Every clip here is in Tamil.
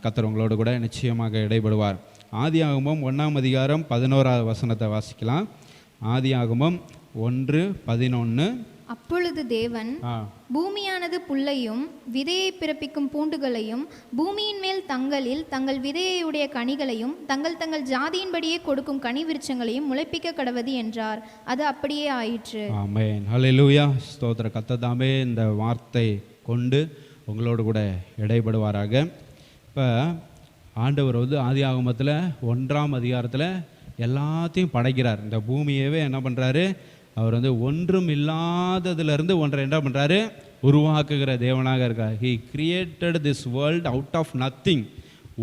கர்த்தர் உங்களோடு கூட நிச்சயமாக இடைபடுவார். ஆதியாகமம் 1:11 வாசிக்கலாம். ஆதியாகமம் 1:11. அப்பொழுது தேவன் பூமியானது புல்லையும் விதையை பிறப்பிக்கும் பூண்டுகளையும் பூமியின் மேல் தங்கள் விதையுடைய கனிகளையும் தங்கள் ஜாதியின்படியே கொடுக்கும் கனி விருட்சங்களையும் முளைப்பிக்க கடவது என்றார். அது அப்படியே ஆயிற்று. ஆமென். ஹல்லேலூயா. ஸ்தோத்திர. கர்த்தர் தாமே இந்த வார்த்தை கொண்டு உங்களோடு கூட இடைபடுவாராக. இப்போ ஆண்டவர் ஆதியாகமத்தில் 1ஆம் அதிகாரத்தில் எல்லாத்தையும் படைக்கிறார். இந்த பூமியவே என்ன பண்ணுறாரு, அவர் ஒன்றும் இல்லாததுலேருந்து ஒன்றை என்ன பண்ணுறாரு, உருவாக்குகிற தேவனாக இருக்கார். He created this world out of nothing.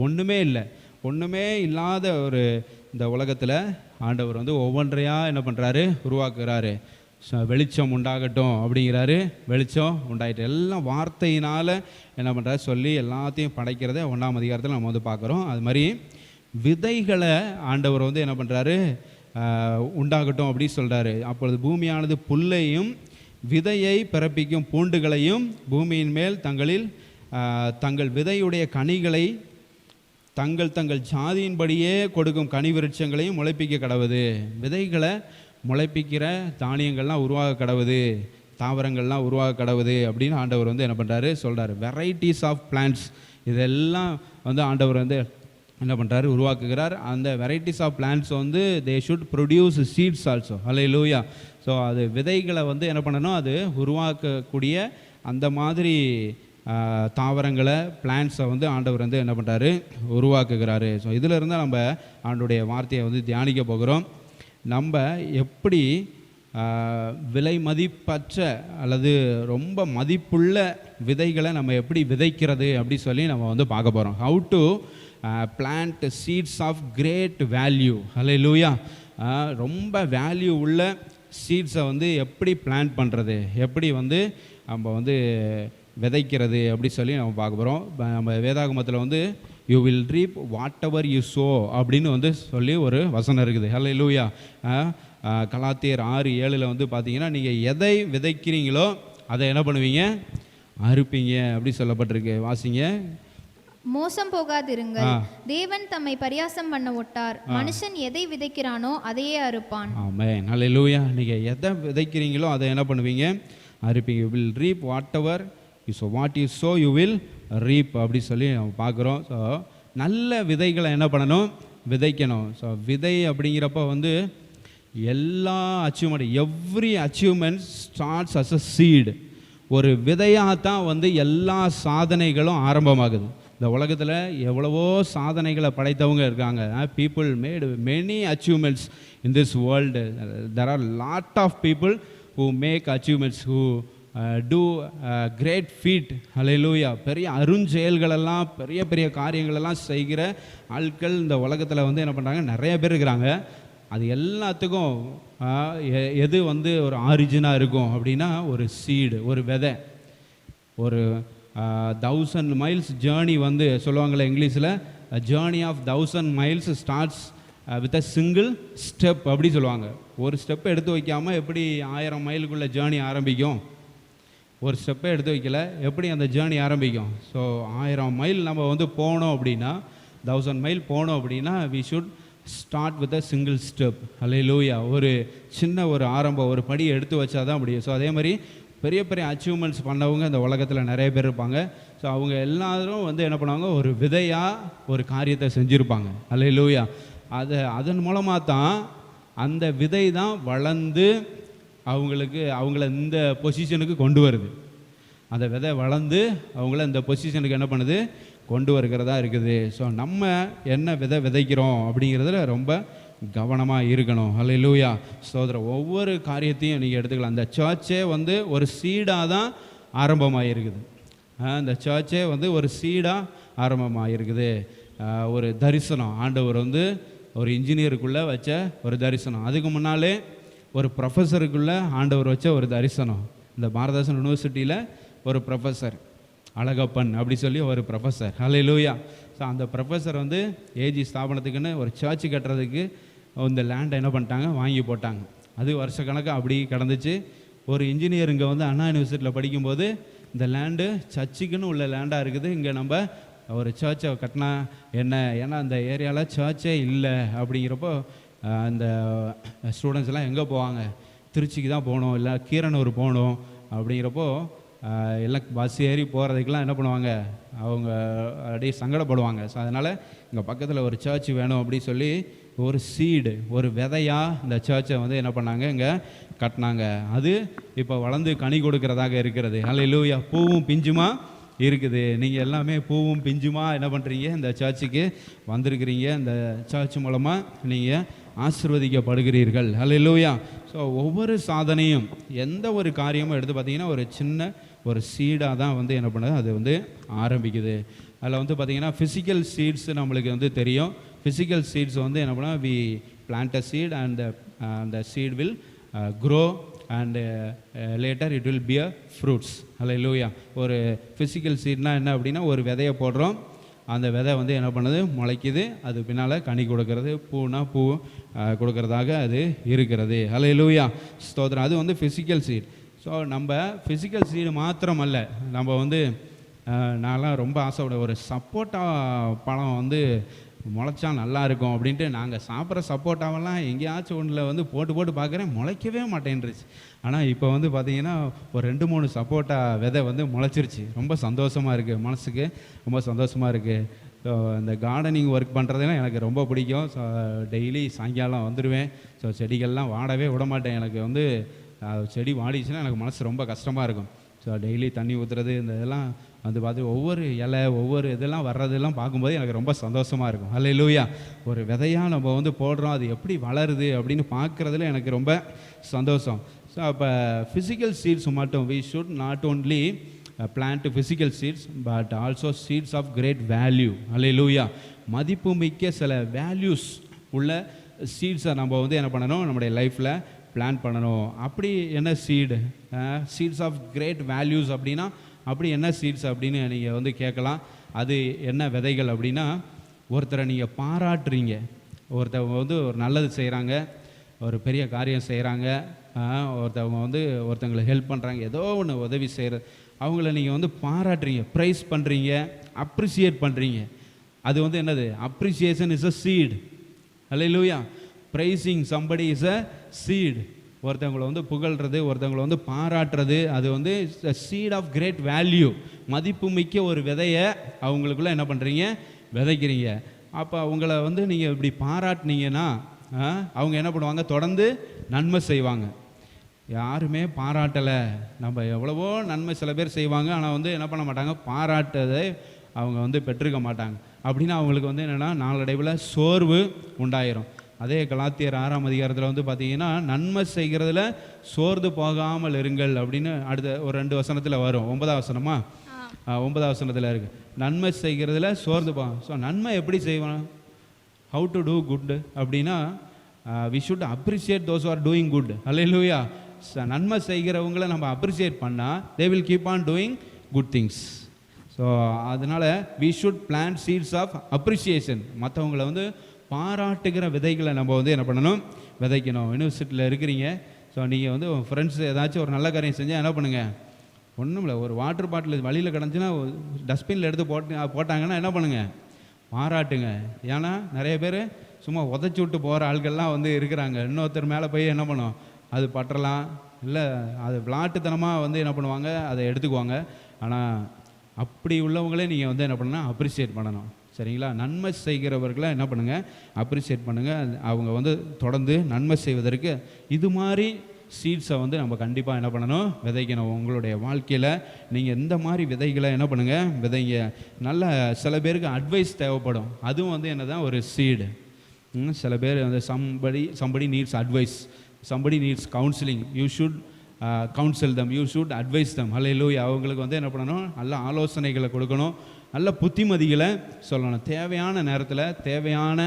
ஒன்றுமே இல்லை, ஒன்றுமே இல்லாத ஒரு இந்த உலகத்தில் ஆண்டவர் ஒவ்வொன்றையாக என்ன பண்ணுறாரு, உருவாக்குகிறாரு. வெளிச்சம் உண்டாகட்டும் அப்படிங்கிறாரு, வெளிச்சம் உண்டாயிட்டு. எல்லாம் வார்த்தையினால் என்ன பண்ணுறாரு சொல்லி எல்லாத்தையும் படைக்கிறத 1ஆம் அதிகாரத்தில் நம்ம பார்க்குறோம். அது மாதிரி விதைகளை ஆண்டவர் என்ன பண்ணுறாரு, உண்டாகட்டும் அப்படி சொல்கிறாரு. அப்பொழுது பூமியானது புல்லையும் விதையை பிறப்பிக்கும் பூண்டுகளையும் பூமியின் மேல் தங்கள் விதையுடைய கனிகளை தங்கள் ஜாதியின்படியே கொடுக்கும் கனி விருட்சங்களையும் முளைப்பிக்க கடவுது. விதைகளை முளைப்பிக்கிற தானியங்கள்லாம் உருவாக கடவுது, தாவரங்கள்லாம் உருவாக கடவுது அப்படின்னு ஆண்டவர் என்ன பண்ணுறாரு சொல்கிறார். வெரைட்டிஸ் ஆஃப் பிளான்ட்ஸ் இதெல்லாம் ஆண்டவர் என்ன பண்ணுறாரு, உருவாக்குகிறார். அந்த varieties of plants they should produce seeds also. Hallelujah. So அது விதைகளை என்ன பண்ணணும், அது உருவாக்கக்கூடிய அந்த மாதிரி தாவரங்களை பிளான்ட்ஸை ஆண்டவர் என்ன பண்ணுறாரு, உருவாக்குகிறாரு. ஸோ இதில் இருந்தால் நம்ம ஆண்டோடைய வார்த்தையை தியானிக்க போகிறோம். நம்ம எப்படி விலை மதிப்பற்ற அல்லது ரொம்ப மதிப்புள்ள விதைகளை நம்ம எப்படி விதைக்கிறது அப்படி சொல்லி நம்ம பார்க்க போகிறோம். How to plant seeds of great value. Hallelujah. ரொம்ப வேல்யூ உள்ள சீட்ஸை எப்படி பிளான்ட் பண்ணுறது, எப்படி நம்ம விதைக்கிறது அப்படி சொல்லி நம்ம பார்க்க போகிறோம். நம்ம வேதாகமத்தில் you will reap whatever you so அப்படின்னு சொல்லி ஒரு வசனம் இருக்குது. ஹல்லேலூயா. கலாத்தியர் 6:7 பார்த்தீங்கன்னா, நீங்கள் எதை விதைக்கிறீங்களோ அதை என்ன பண்ணுவீங்க, அறுப்பீங்க அப்படி சொல்லப்பட்டிருக்கு. வாசிங்க. மோசம் போகாதிருங்கள், தேவன் தம்மை பரியாசம் பண்ண ஒட்டார், மனுஷன் எதை விதைக்கிறானோ அதையே அறுப்பான். ஆமென். ஹல்லேலூயா. நீங்கள் எதை விதைக்கிறீங்களோ அதை என்ன பண்ணுவீங்க, அறுப்பீங்க. You will reap whatever you sow, what you sow you will reap அப்படி சொல்லி நம்ம பார்க்குறோம். ஸோ நல்ல விதைகளை என்ன பண்ணணும், விதைக்கணும். ஸோ விதை அப்படிங்கிறப்ப எல்லா achievement, every achievement starts as a seed. ஒரு விதையாக தான் எல்லா சாதனைகளும் ஆரம்பமாகுது. இந்த உலகத்தில் எவ்வளவோ சாதனைகளை படைத்தவங்க இருக்காங்க. People made many achievements in this world. There are lot of people who make achievements, who do great feat. Hallelujah. பெரிய அருஞ்செயல்களெல்லாம், பெரிய பெரிய காரியங்களெல்லாம் செய்கிற ஆட்கள் இந்த உலகத்தில் என்ன பண்ணுறாங்க, நிறைய பேர் இருக்கிறாங்க. அது எல்லாத்துக்கும் எது ஒரு ஆரிஜினாக இருக்கும் அப்படின்னா, ஒரு சீடு, ஒரு விதை. ஒரு 1000 miles ஜேர்னி சொல்லுவாங்களே இங்கிலீஷில், journey of 1000 miles starts with a single step அப்படி சொல்லுவாங்க. ஒரு ஸ்டெப்பை எடுத்து வைக்காமல் எப்படி 1000 மைலுக்குள்ளே ஜேர்னி ஆரம்பிக்கும்? ஒரு ஸ்டெப்பை எடுத்து வைக்கல, எப்படி அந்த ஜேர்னி ஆரம்பிக்கும்? ஸோ 1000 மைல் நம்ம போனோம் அப்படின்னா, 1000 மைல் போனோம் அப்படின்னா, we should start with a single step. Hallelujah. ஒரு சின்ன ஒரு ஆரம்பம், ஒரு படி எடுத்து வச்சா தான் முடியும். ஸோ அதே மாதிரி பெரிய பெரிய அச்சீவ்மெண்ட்ஸ் பண்ணவங்க இந்த உலகத்தில் நிறைய பேர் இருப்பாங்க. ஸோ அவங்க எல்லாரும் என்ன பண்ணுவாங்க, ஒரு விதையாக ஒரு காரியத்தை செஞ்சுருப்பாங்க. ஹல்லேலூயா. அதன் மூலமாக தான் அந்த விதை தான் வளர்ந்து அவங்கள இந்த பொசிஷனுக்கு கொண்டு வருது. அந்த விதை வளர்ந்து அவங்கள இந்த பொசிஷனுக்கு என்ன பண்ணுது, கொண்டு வருகிறதா இருக்குது. ஸோ நம்ம என்ன விதை விதைக்கிறோம் அப்படிங்கிறதுல ரொம்ப கவனமாக இருக்கணும். ஹல்லேலூயா. சோதரம் ஒவ்வொரு காரியத்தையும் நீங்கள் எடுத்துக்கலாம். அந்த சர்ச்சே ஒரு சீடாக தான் ஆரம்பமாக இருக்குது. அந்த சர்ச்சே ஒரு சீடாக ஆரம்பமாக இருக்குது. ஒரு தரிசனம், ஆண்டவர் ஒரு இன்ஜினியருக்குள்ளே வச்ச ஒரு தரிசனம். அதுக்கு முன்னாலே ஒரு ப்ரொஃபஸருக்குள்ளே ஆண்டவர் வச்ச ஒரு தரிசனம். இந்த பாரதாசன் யூனிவர்சிட்டியில் ஒரு ப்ரொஃபஸர், அழகப்பன் அப்படி சொல்லி ஒரு ப்ரொஃபஸர். ஹல்லேலூயா. ஸோ அந்த ப்ரொஃபஸர் ஏஜி ஸ்தாபனத்துக்குன்னு ஒரு சர்ச் கட்டுறதுக்கு இந்த லேண்டை என்ன பண்ணிட்டாங்க, வாங்கி போட்டாங்க. அது வருஷக்கணக்காக அப்படி கிடந்துச்சு. ஒரு இன்ஜினியர் இங்கே அண்ணா யூனிவர்சிட்டியில் படிக்கும்போது, இந்த லேண்டு சர்ச்சுக்குன்னு உள்ள லேண்டாக இருக்குது, இங்கே நம்ம ஒரு சர்ச்சை கட்டினா என்ன, ஏன்னா அந்த ஏரியாவில் சர்ச்சே இல்லை அப்படிங்கிறப்போ அந்த ஸ்டூடெண்ட்ஸ்லாம் எங்கே போவாங்க, திருச்சிக்கு தான் போகணும், இல்லை கீரனூர் போகணும் அப்படிங்கிறப்போ எல்லாம் பஸ் ஏறி போகிறதுக்கெலாம் என்ன பண்ணுவாங்க, அவங்க அப்படியே சங்கடப்படுவாங்க. ஸோ அதனால் இங்கே பக்கத்தில் ஒரு சர்ச் வேணும் அப்படி சொல்லி ஒரு சீடு, ஒரு விதையாக இந்த சர்ச்சை வந்து என்ன பண்ணாங்க, இங்கே கட்டினாங்க. அது இப்போ வளர்ந்து கனி கொடுக்கறதாக இருக்கிறது. ஹல்லேலூயா. பூவும் பிஞ்சுமா இருக்குது. நீங்கள் எல்லாமே பூவும் பிஞ்சுமா என்ன பண்ணுறீங்க, இந்த சர்ச்சுக்கு வந்திருக்கிறீங்க. இந்த சர்ச் மூலமாக நீங்கள் ஆசீர்வதிக்கப்படுகிறீர்கள். ஹல்லேலூயா. ஸோ ஒவ்வொரு சாதனையும், எந்த ஒரு காரியமும் எடுத்து பார்த்தீங்கன்னா ஒரு சின்ன ஒரு சீடாக தான் வந்து என்ன பண்ணுது, அது வந்து ஆரம்பிக்குது. அதில் வந்து பார்த்திங்கன்னா ஃபிசிக்கல் சீட்ஸ் நம்மளுக்கு வந்து தெரியும். ஃபிசிக்கல் சீட்ஸ் வந்து என்ன பண்ணால், we plant a seed and அந்த seed will grow and later it will bear fruits. Hallelujah. ஒரு ஃபிசிக்கல் சீட்னா என்ன அப்படின்னா, ஒரு விதையை போடுறோம், அந்த விதை வந்து என்ன பண்ணுது, முளைக்குது, அது பின்னால் கனி கொடுக்கறது, பூனா பூ கொடுக்கறதாக அது இருக்கிறது. ஹல்லேலூயா. ஸ்தோத்திரம். அது வந்து ஃபிசிக்கல் சீட். ஸோ நம்ம ஃபிசிக்கல் சீடு மாத்திரம் அல்ல, நம்ம வந்து நான்லாம் ரொம்ப ஆசைப்பட, ஒரு சப்போட்டா பழம் வந்து முளைச்சா நல்லா இருக்கும் அப்படின்ட்டு நாங்கள் சாப்பிட்ற சப்போட்டாவெல்லாம் எங்கேயாச்சும் ஒன்றில் வந்து போட்டு பார்க்குறேன், முளைக்கவே மாட்டேன்ருச்சு. ஆனால் இப்போ வந்து பார்த்திங்கன்னா ஒரு 2-3 சப்போட்டா விதை வந்து முளைச்சிருச்சு. ரொம்ப சந்தோஷமாக இருக்குது, மனசுக்கு ரொம்ப சந்தோஷமாக இருக்குது. ஸோ இந்த கார்டனிங் ஒர்க் பண்ணுறதுலாம் எனக்கு ரொம்ப பிடிக்கும். ஸோ டெய்லி சாயங்காலம் வந்துடுவேன். ஸோ செடிகள்லாம் வாடவே விட மாட்டேன். எனக்கு வந்து செடி வாடிச்சுன்னா எனக்கு மனசு ரொம்ப கஷ்டமாக இருக்கும். ஸோ டெய்லி தண்ணி ஊற்றுறது, இந்த இதெல்லாம் வந்து பார்த்து ஒவ்வொரு இலை ஒவ்வொரு இதெல்லாம் வர்றதெல்லாம் பார்க்கும்போது எனக்கு ரொம்ப சந்தோஷமாக இருக்கும். ஹல்லேலூயா. ஒரு விதையாக நம்ம வந்து போடுறோம், அது எப்படி வளருது அப்படின்னு பார்க்குறதுல எனக்கு ரொம்ப சந்தோஷம். ஸோ அப்போ ஃபிசிக்கல் சீட்ஸ் மட்டும், we should not only plant physical seeds but also seeds of great value. Hallelujah. மதிப்புமிக்க சில வேல்யூஸ் உள்ள சீட்ஸை நம்ம வந்து என்ன பண்ணணும், நம்முடைய லைஃப்பில் பிளான் பண்ணணும். அப்படி என்ன seed, seeds of great values அப்படின்னா அப்படி என்ன சீட்ஸ் அப்படின்னு நீங்கள் வந்து கேட்கலாம். அது என்ன விதைகள் அப்படின்னா, ஒருத்தரை நீங்கள் பாராட்டுறீங்க, ஒருத்தவங்க வந்து ஒரு நல்லது செய்கிறாங்க, ஒரு பெரிய காரியம் செய்கிறாங்க, ஒருத்தவங்க வந்து ஒருத்தவங்களுக்கு ஹெல்ப் பண்ணுறாங்க, ஏதோ ஒன்று உதவி செய்கிற அவங்கள நீங்கள் வந்து பாராட்டுறீங்க, ப்ரைஸ் பண்ணுறீங்க, அப்ரிஷியேட் பண்ணுறீங்க. அது வந்து என்னது, appreciation is a seed. Hallelujah. Praising somebody is a seed. ஒருத்தவங்களை வந்து புகழ்கிறது, ஒருத்தவங்களை வந்து பாராட்டுறது, அது வந்து சீட் ஆஃப் கிரேட் வேல்யூ. மதிப்புமிக்க ஒரு விதையை அவங்களுக்குள்ள என்ன பண்ணுறீங்க, விதைக்கிறீங்க. அப்போ அவங்கள வந்து நீங்கள் இப்படி பாராட்டினீங்கன்னா அவங்க என்ன பண்ணுவாங்க, தொடர்ந்து நன்மை செய்வாங்க. யாருமே பாராட்டலை, நம்ம எவ்வளவோ நன்மை சில பேர் செய்வாங்க, ஆனால் வந்து என்ன பண்ண மாட்டாங்க, பாராட்டதை அவங்க வந்து பெற்றுக்க மாட்டாங்க. அப்படின்னா அவங்களுக்கு வந்து என்னென்னா நாளடைவில் சோர்வு உண்டாயிரும். அதே கலாத்தியர் 6ஆம் அதிகாரத்தில் வந்து பார்த்தீங்கன்னா, நன்மை செய்கிறதுல சோர்ந்து போகாமல் இருங்கள் அப்படின்னு அடுத்த ஒரு 2 வசனத்தில் வரும். 9ஆம் வசனமா, 9ஆம் வசனத்தில் இருக்குது, நன்மை செய்கிறதுல சோர்ந்து போகாம. ஸோ நன்மை எப்படி செய்வான், ஹவு டு டூ குட் அப்படின்னா, we should appreciate those are doing good. Hallelujah. நன்மை செய்கிறவங்களை நம்ம அப்ரிஷியேட் பண்ணால் they will keep on doing good things. So அதனால் we should plant seeds of appreciation. மற்றவங்களை வந்து பாராட்டுகிற விதைகளை நம்ம வந்து என்ன பண்ணணும், விதைக்கணும். யூனிவர்சிட்டியில் இருக்கிறீங்க, ஸோ நீங்கள் வந்து ஃப்ரெண்ட்ஸ் ஏதாச்சும் ஒரு நல்ல காரியம் செஞ்சால் என்ன பண்ணுங்கள், ஒன்றும் இல்லை, ஒரு வாட்டர் பாட்டில் வழியில் கிடந்துச்சுன்னா டஸ்ட்பினில் எடுத்து போட்டாங்கன்னா என்ன பண்ணுங்கள், பாராட்டுங்க. ஏன்னா நிறைய பேர் சும்மா உதச்சி விட்டு போகிற ஆட்கள்லாம் வந்து இருக்கிறாங்க. இன்னொருத்தர் மேலே போய் என்ன பண்ணும், அது பற்றலாம், இல்லை அது விளாட்டுத்தனமாக வந்து என்ன பண்ணுவாங்க, அதை எடுத்துக்குவாங்க. ஆனால் அப்படி உள்ளவங்களே நீங்கள் வந்து என்ன பண்ணணும், அப்ரிஷியேட் பண்ணணும். சரிங்களா. நன்மை செய்கிறவர்களை என்ன பண்ணுங்கள், அப்ரிஷியேட் பண்ணுங்கள். அவங்க வந்து தொடர்ந்து நன்மை செய்வதற்கு இது மாதிரி சீட்ஸை வந்து நம்ம கண்டிப்பாக என்ன பண்ணணும், விதைக்கணும். உங்களுடைய வாழ்க்கையில் நீங்கள் இந்த மாதிரி விதைகளை என்ன பண்ணுங்கள், விதைங்க. நல்ல சில பேருக்கு அட்வைஸ் தேவைப்படும், அதுவும் வந்து என்ன தான் ஒரு சீடு. சில பேர் வந்து somebody needs advice, somebody needs counselling, you should counsel them, you should advise them. Hallelujah. அவங்களுக்கு வந்து என்ன பண்ணணும், நல்ல ஆலோசனைகளை கொடுக்கணும், நல்ல புத்திமதிகளை சொல்லணும், தேவையான நேரத்தில் தேவையான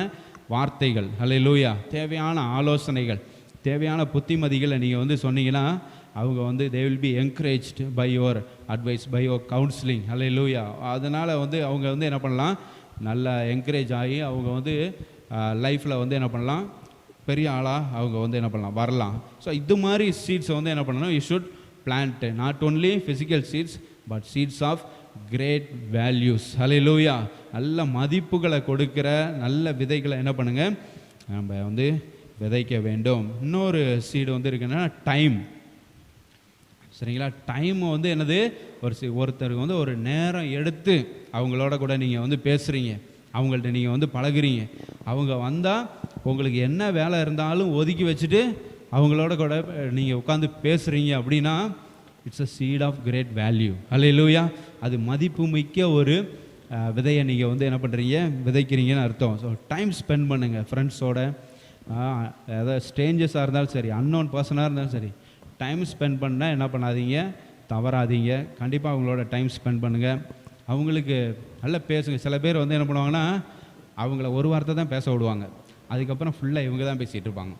வார்த்தைகள். ஹல்லேலூயா. தேவையான ஆலோசனைகள், தேவையான புத்திமதிகளை நீங்கள் வந்து சொன்னீங்கன்னா அவங்க வந்து they will be encouraged by your advice, by your counselling. Hallelujah. அதனால் வந்து அவங்க வந்து என்ன பண்ணலாம், நல்லா என்கரேஜ் ஆகி அவங்க வந்து லைஃப்பில் வந்து என்ன பண்ணலாம், பெரிய ஆளாக அவங்க வந்து என்ன பண்ணலாம், வரலாம். ஸோ இது மாதிரி சீட்ஸை வந்து என்ன பண்ணணும், you should plant not only physical seeds but seeds of great values. Hallelujah. நல்ல மதிப்புகளை கொடுக்கிற நல்ல விதைகளை என்ன பண்ணுங்க, நம்ம வந்து விதைக்க வேண்டும். இன்னொரு சீடு வந்து இருக்குன்னா டைம். சரிங்களா? டைம் வந்து என்னது, ஒருத்தருக்கு வந்து ஒரு நேரம் எடுத்து அவங்களோட கூட நீங்கள் வந்து பேசுகிறீங்க, அவங்கள்ட்ட நீங்கள் வந்து பழகுறீங்க. அவங்க வந்தால் உங்களுக்கு என்ன வேலை இருந்தாலும் ஒதுக்கி வச்சுட்டு அவங்களோட கூட நீங்கள் உட்காந்து பேசுகிறீங்க அப்படின்னா it's a seed of great value. Hallelujah. அது மதிப்பு மிக்க ஒரு விதையை நீங்கள் வந்து என்ன பண்ணுறீங்க, விதைக்கிறீங்கன்னு அர்த்தம். ஸோ டைம் ஸ்பெண்ட் பண்ணுங்கள் ஃப்ரெண்ட்ஸோட. அதாவது ஸ்ட்ரேஞ்சர்ஸாக இருந்தாலும் சரி, அன்னோன் பர்சனாக இருந்தாலும் சரி, டைம் ஸ்பெண்ட் பண்ணால் என்ன பண்ணாதீங்க, தவறாதீங்க. கண்டிப்பாக அவங்களோட டைம் ஸ்பெண்ட் பண்ணுங்கள். அவங்களுக்கு நல்லா பேசுங்க. சில பேர் வந்து என்ன பண்ணுவாங்கன்னா, அவங்கள ஒரு வார்த்தை தான் பேச விடுவாங்க, அதுக்கப்புறம் ஃபுல்லாக இவங்க தான் பேசிகிட்டு இருப்பாங்க.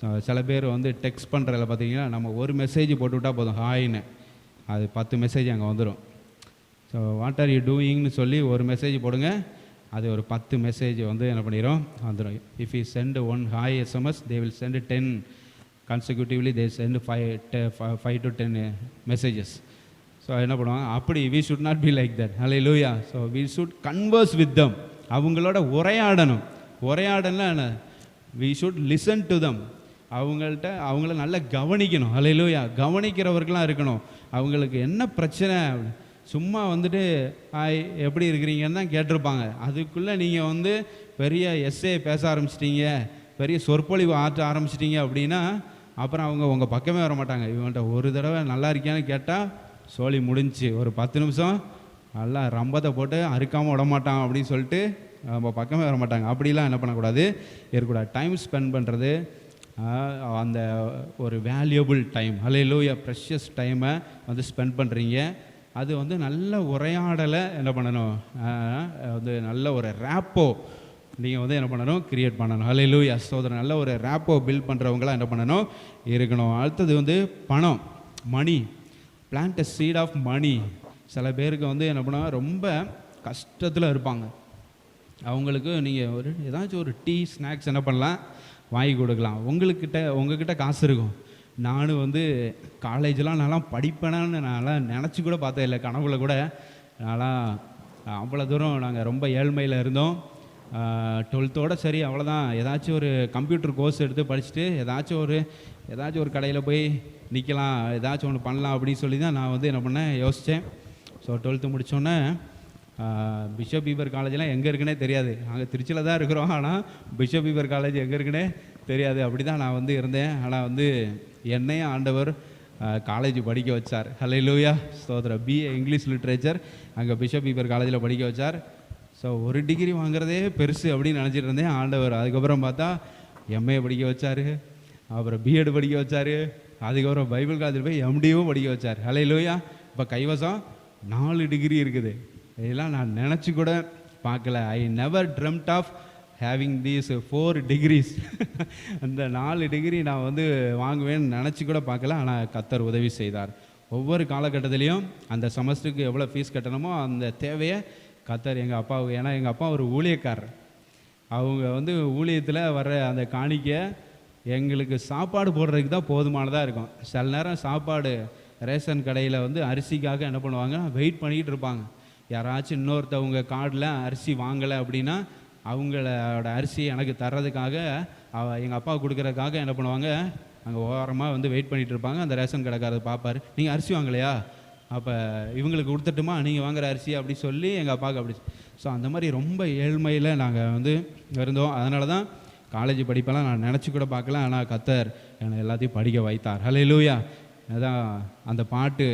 ஸோ சில பேர் வந்து டெக்ஸ்ட் பண்ணுறதில் பார்த்தீங்கன்னா, நம்ம ஒரு மெசேஜ் போட்டு விட்டால் போதும், ஹாய்னு, அது 10 மெசேஜ் அங்கே வந்துடும். ஸோ வாட் ஆர் யூ டூயிங்னு சொல்லி ஒரு மெசேஜ் போடுங்க, அது ஒரு 10 மெசேஜ் வந்து என்ன பண்ணிடும், வந்துடும். If you send 1 hi SMS, they will send 10 consecutively, they send 5 to 10 messages. So என்ன பண்ணுவாங்க, அப்படி we should not be like that. Hallelujah. So we should converse with them. அவங்களோட உரையாடணும். உரையாடலாம் என்ன, we should listen to them. அவங்கள நல்லா கவனிக்கணும். ஹல்லேலூயா. கவனிக்கிறவர்களாக இருக்கணும். அவங்களுக்கு என்ன பிரச்சனை, சும்மா வந்துட்டு ஹாய் எப்படி இருக்கிறீங்கன்னு தான் கேட்டிருப்பாங்க. அதுக்குள்ளே நீங்கள் வந்து பெரிய எஸ்ஏ பேச ஆரம்பிச்சிட்டீங்க, பெரிய சொற்பொழிவு ஆற்ற ஆரம்பிச்சிட்டிங்க அப்படின்னா அப்புறம் அவங்க உங்கள் பக்கமே வர மாட்டாங்க. இவங்கள்ட்ட ஒரு தடவை நல்லா இருக்கியான்னு கேட்டால் சோழி முடிஞ்சு, ஒரு 10 நிமிஷம் நல்லா ரம்பத்தை போட்டு அறுக்காமல் விட மாட்டான் அப்படின்னு சொல்லிட்டு நம்ம பக்கமே வர மாட்டாங்க. அப்படிலாம் என்ன பண்ணக்கூடாது, இருக்கக்கூடாது. டைம் ஸ்பெண்ட் பண்ணுறது அந்த ஒரு வேல்யூபிள் டைம். ஹல்லேலூயா. ப்ரெஷியஸ் டைமை வந்து ஸ்பெண்ட் பண்ணுறீங்க. அது வந்து நல்ல உரையாடலை என்ன பண்ணணும், வந்து நல்ல ஒரு ரேப்போ நீங்கள் வந்து என்ன பண்ணணும், கிரியேட் பண்ணணும். ஹல்லேலூயா. ஸ்தோத்திரம். நல்ல ஒரு ரேப்போ பில்ட் பண்ணுறவங்களாம் என்ன பண்ணணும், இருக்கணும். அடுத்தது வந்து பணம், money. Plant a seed of money. சில பேருக்கு வந்து என்ன பண்ணுவாங்க, ரொம்ப கஷ்டத்தில் இருப்பாங்க. அவங்களுக்கு நீங்கள் ஒரு ஏதாச்சும் ஒரு டீ ஸ்நாக்ஸ் என்ன பண்ணலாம், வாங்கி கொடுக்கலாம். உங்ககிட்ட காசு இருக்கும். நானும் வந்து காலேஜெலாம் நான்லாம் படிப்பேனான்னு நான்லாம் நினச்சி கூட பார்த்தேன் இல்லை, கனவுல கூட. நான்லாம் அவ்வளோ தூரம் நாங்கள் ரொம்ப ஏழ்மையில் இருந்தோம். 12th சரி அவ்வளோதான், ஏதாச்சும் ஒரு கம்ப்யூட்டர் கோர்ஸ் எடுத்து படிச்சுட்டு ஏதாச்சும் ஒரு கடையில் போய் நிற்கலாம், ஏதாச்சும் ஒன்று பண்ணலாம் அப்படின்னு சொல்லி தான் நான் வந்து என்ன பண்ணேன், யோசித்தேன். ஸோ 12th முடித்தோன்னே பிஷப் பீபர் காலேஜெலாம் எங்கே இருக்குன்னே தெரியாது. நாங்கள் திருச்சியில் தான் இருக்கிறோம், ஆனால் பிஷப் பீபர் காலேஜ் எங்கே இருக்குன்னே தெரியாது. அப்படி தான் நான் வந்து இருந்தேன். ஆனால் வந்து என்னையும் ஆண்டவர் காலேஜ் படிக்க வச்சார். ஹல்லேலூயா. ஸ்தோத்திரம். BA இங்கிலீஷ் லிட்ரேச்சர் அங்கே பிஷப் பீபர் காலேஜில் படிக்க வச்சார். ஸோ ஒரு டிகிரி வாங்குறதே பெருசு அப்படின்னு நினச்சிட்டு இருந்தேன். ஆண்டவர் அதுக்கப்புறம் பார்த்தா MA படிக்க வச்சார், அப்புறம் BEd படிக்க வச்சார், அதுக்கப்புறம் பைபிள் காலேஜில் போய் MDயும் படிக்க வச்சார். ஹல்லேலூயா. இப்போ கைவசம் 4 டிகிரி இருக்குது. இதெல்லாம் நான் நினச்சி கூட பார்க்கல. I never dreamt of having these 4 degrees. அந்த 4 டிகிரி நான் வந்து வாங்குவேன்னு நினச்சி கூட பார்க்கல. ஆனால் கர்த்தர் உதவி செய்தார். ஒவ்வொரு காலகட்டத்திலையும் அந்த செமஸ்டருக்கு எவ்வளோ ஃபீஸ் கட்டணுமோ அந்த தேவையை கர்த்தர் எங்கள் அப்பாவுக்கு, ஏன்னா எங்கள் அப்பா ஒரு ஊழியக்காரர், அவங்க வந்து ஊழியத்தில் வர்ற அந்த காணிக்கை எங்களுக்கு சாப்பாடு போடுறதுக்கு தான் போதுமானதாக இருக்கும். சில நேரம் சாப்பாடு ரேஷன் கடையில் வந்து அரிசிக்காக என்ன பண்ணுவாங்க, வெயிட் பண்ணிகிட்டு இருப்பாங்க. யாராச்சும் இன்னொருத்தவங்க கார்டில் அரிசி வாங்கலை அப்படின்னா அவங்களோட அரிசி எனக்கு தர்றதுக்காக எங்கள் அப்பா கொடுக்குறதுக்காக என்ன பண்ணுவாங்க, அங்கே ஓரமாக வந்து வெயிட் பண்ணிகிட்டு இருப்பாங்க. அந்த ரேஷன் கடைக்காரர் பார்ப்பார், நீங்கள் அரிசி வாங்கலையா, அப்போ இவங்களுக்கு கொடுத்துட்டுமா நீங்கள் வாங்குகிற அரிசி அப்படி சொல்லி எங்கள் அப்பாவுக்கு அப்படி. ஸோ அந்த மாதிரி ரொம்ப ஏழ்மையில் நாங்கள் வந்து இருந்தோம். அதனால தான் காலேஜ் படிப்பெல்லாம் நான் நினச்சி கூட பார்க்கல. ஆனால் கர்த்தர் என்னை எல்லாத்தையும் படிக்க வைத்தார். ஹல்லேலூயா. அதான் அந்த பாட்டு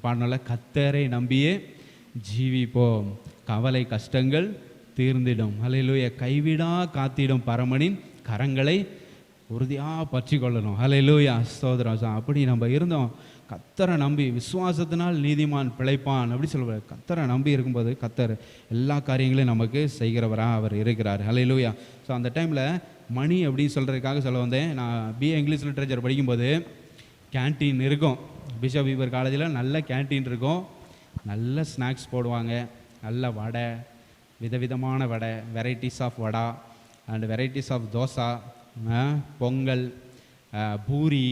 பாடினால, கர்த்தரை நம்பியே ஜீவிப்போம், கவலை கஷ்டங்கள் தீர்ந்திடும். ஹல்லேலூயா. கைவிடா காத்திடும் பரமனின் கரங்களை உறுதியாக பற்றி கொள்ளணும். ஹல்லேலூயா. ஸ்தோத்திரம். அப்படி நம்ம இருந்தோம். கர்த்தரை நம்பி விசுவாசத்தினால் நீதிமான் பிழைப்பான் அப்படி சொல்லுவார். கர்த்தரை நம்பி இருக்கும்போது கர்த்தர் எல்லா காரியங்களையும் நமக்கு செய்கிறவராக அவர் இருக்கிறார். ஹல்லேலூயா. ஸோ அந்த டைமில் மணி அப்படின்னு சொல்கிறதுக்காக சொல்ல வந்தேன். நான் BA இங்கிலீஷ் லிட்ரேச்சர் படிக்கும்போது கேன்டீன் இருக்கும். பிஷப் பீபர் காலேஜில் நல்ல கேன்டீன் இருக்கும். நல்ல ஸ்நாக்ஸ் போடுவாங்க, நல்ல வடை, விதவிதமான vada, varieties of vada and varieties of dosa, pongal, puri,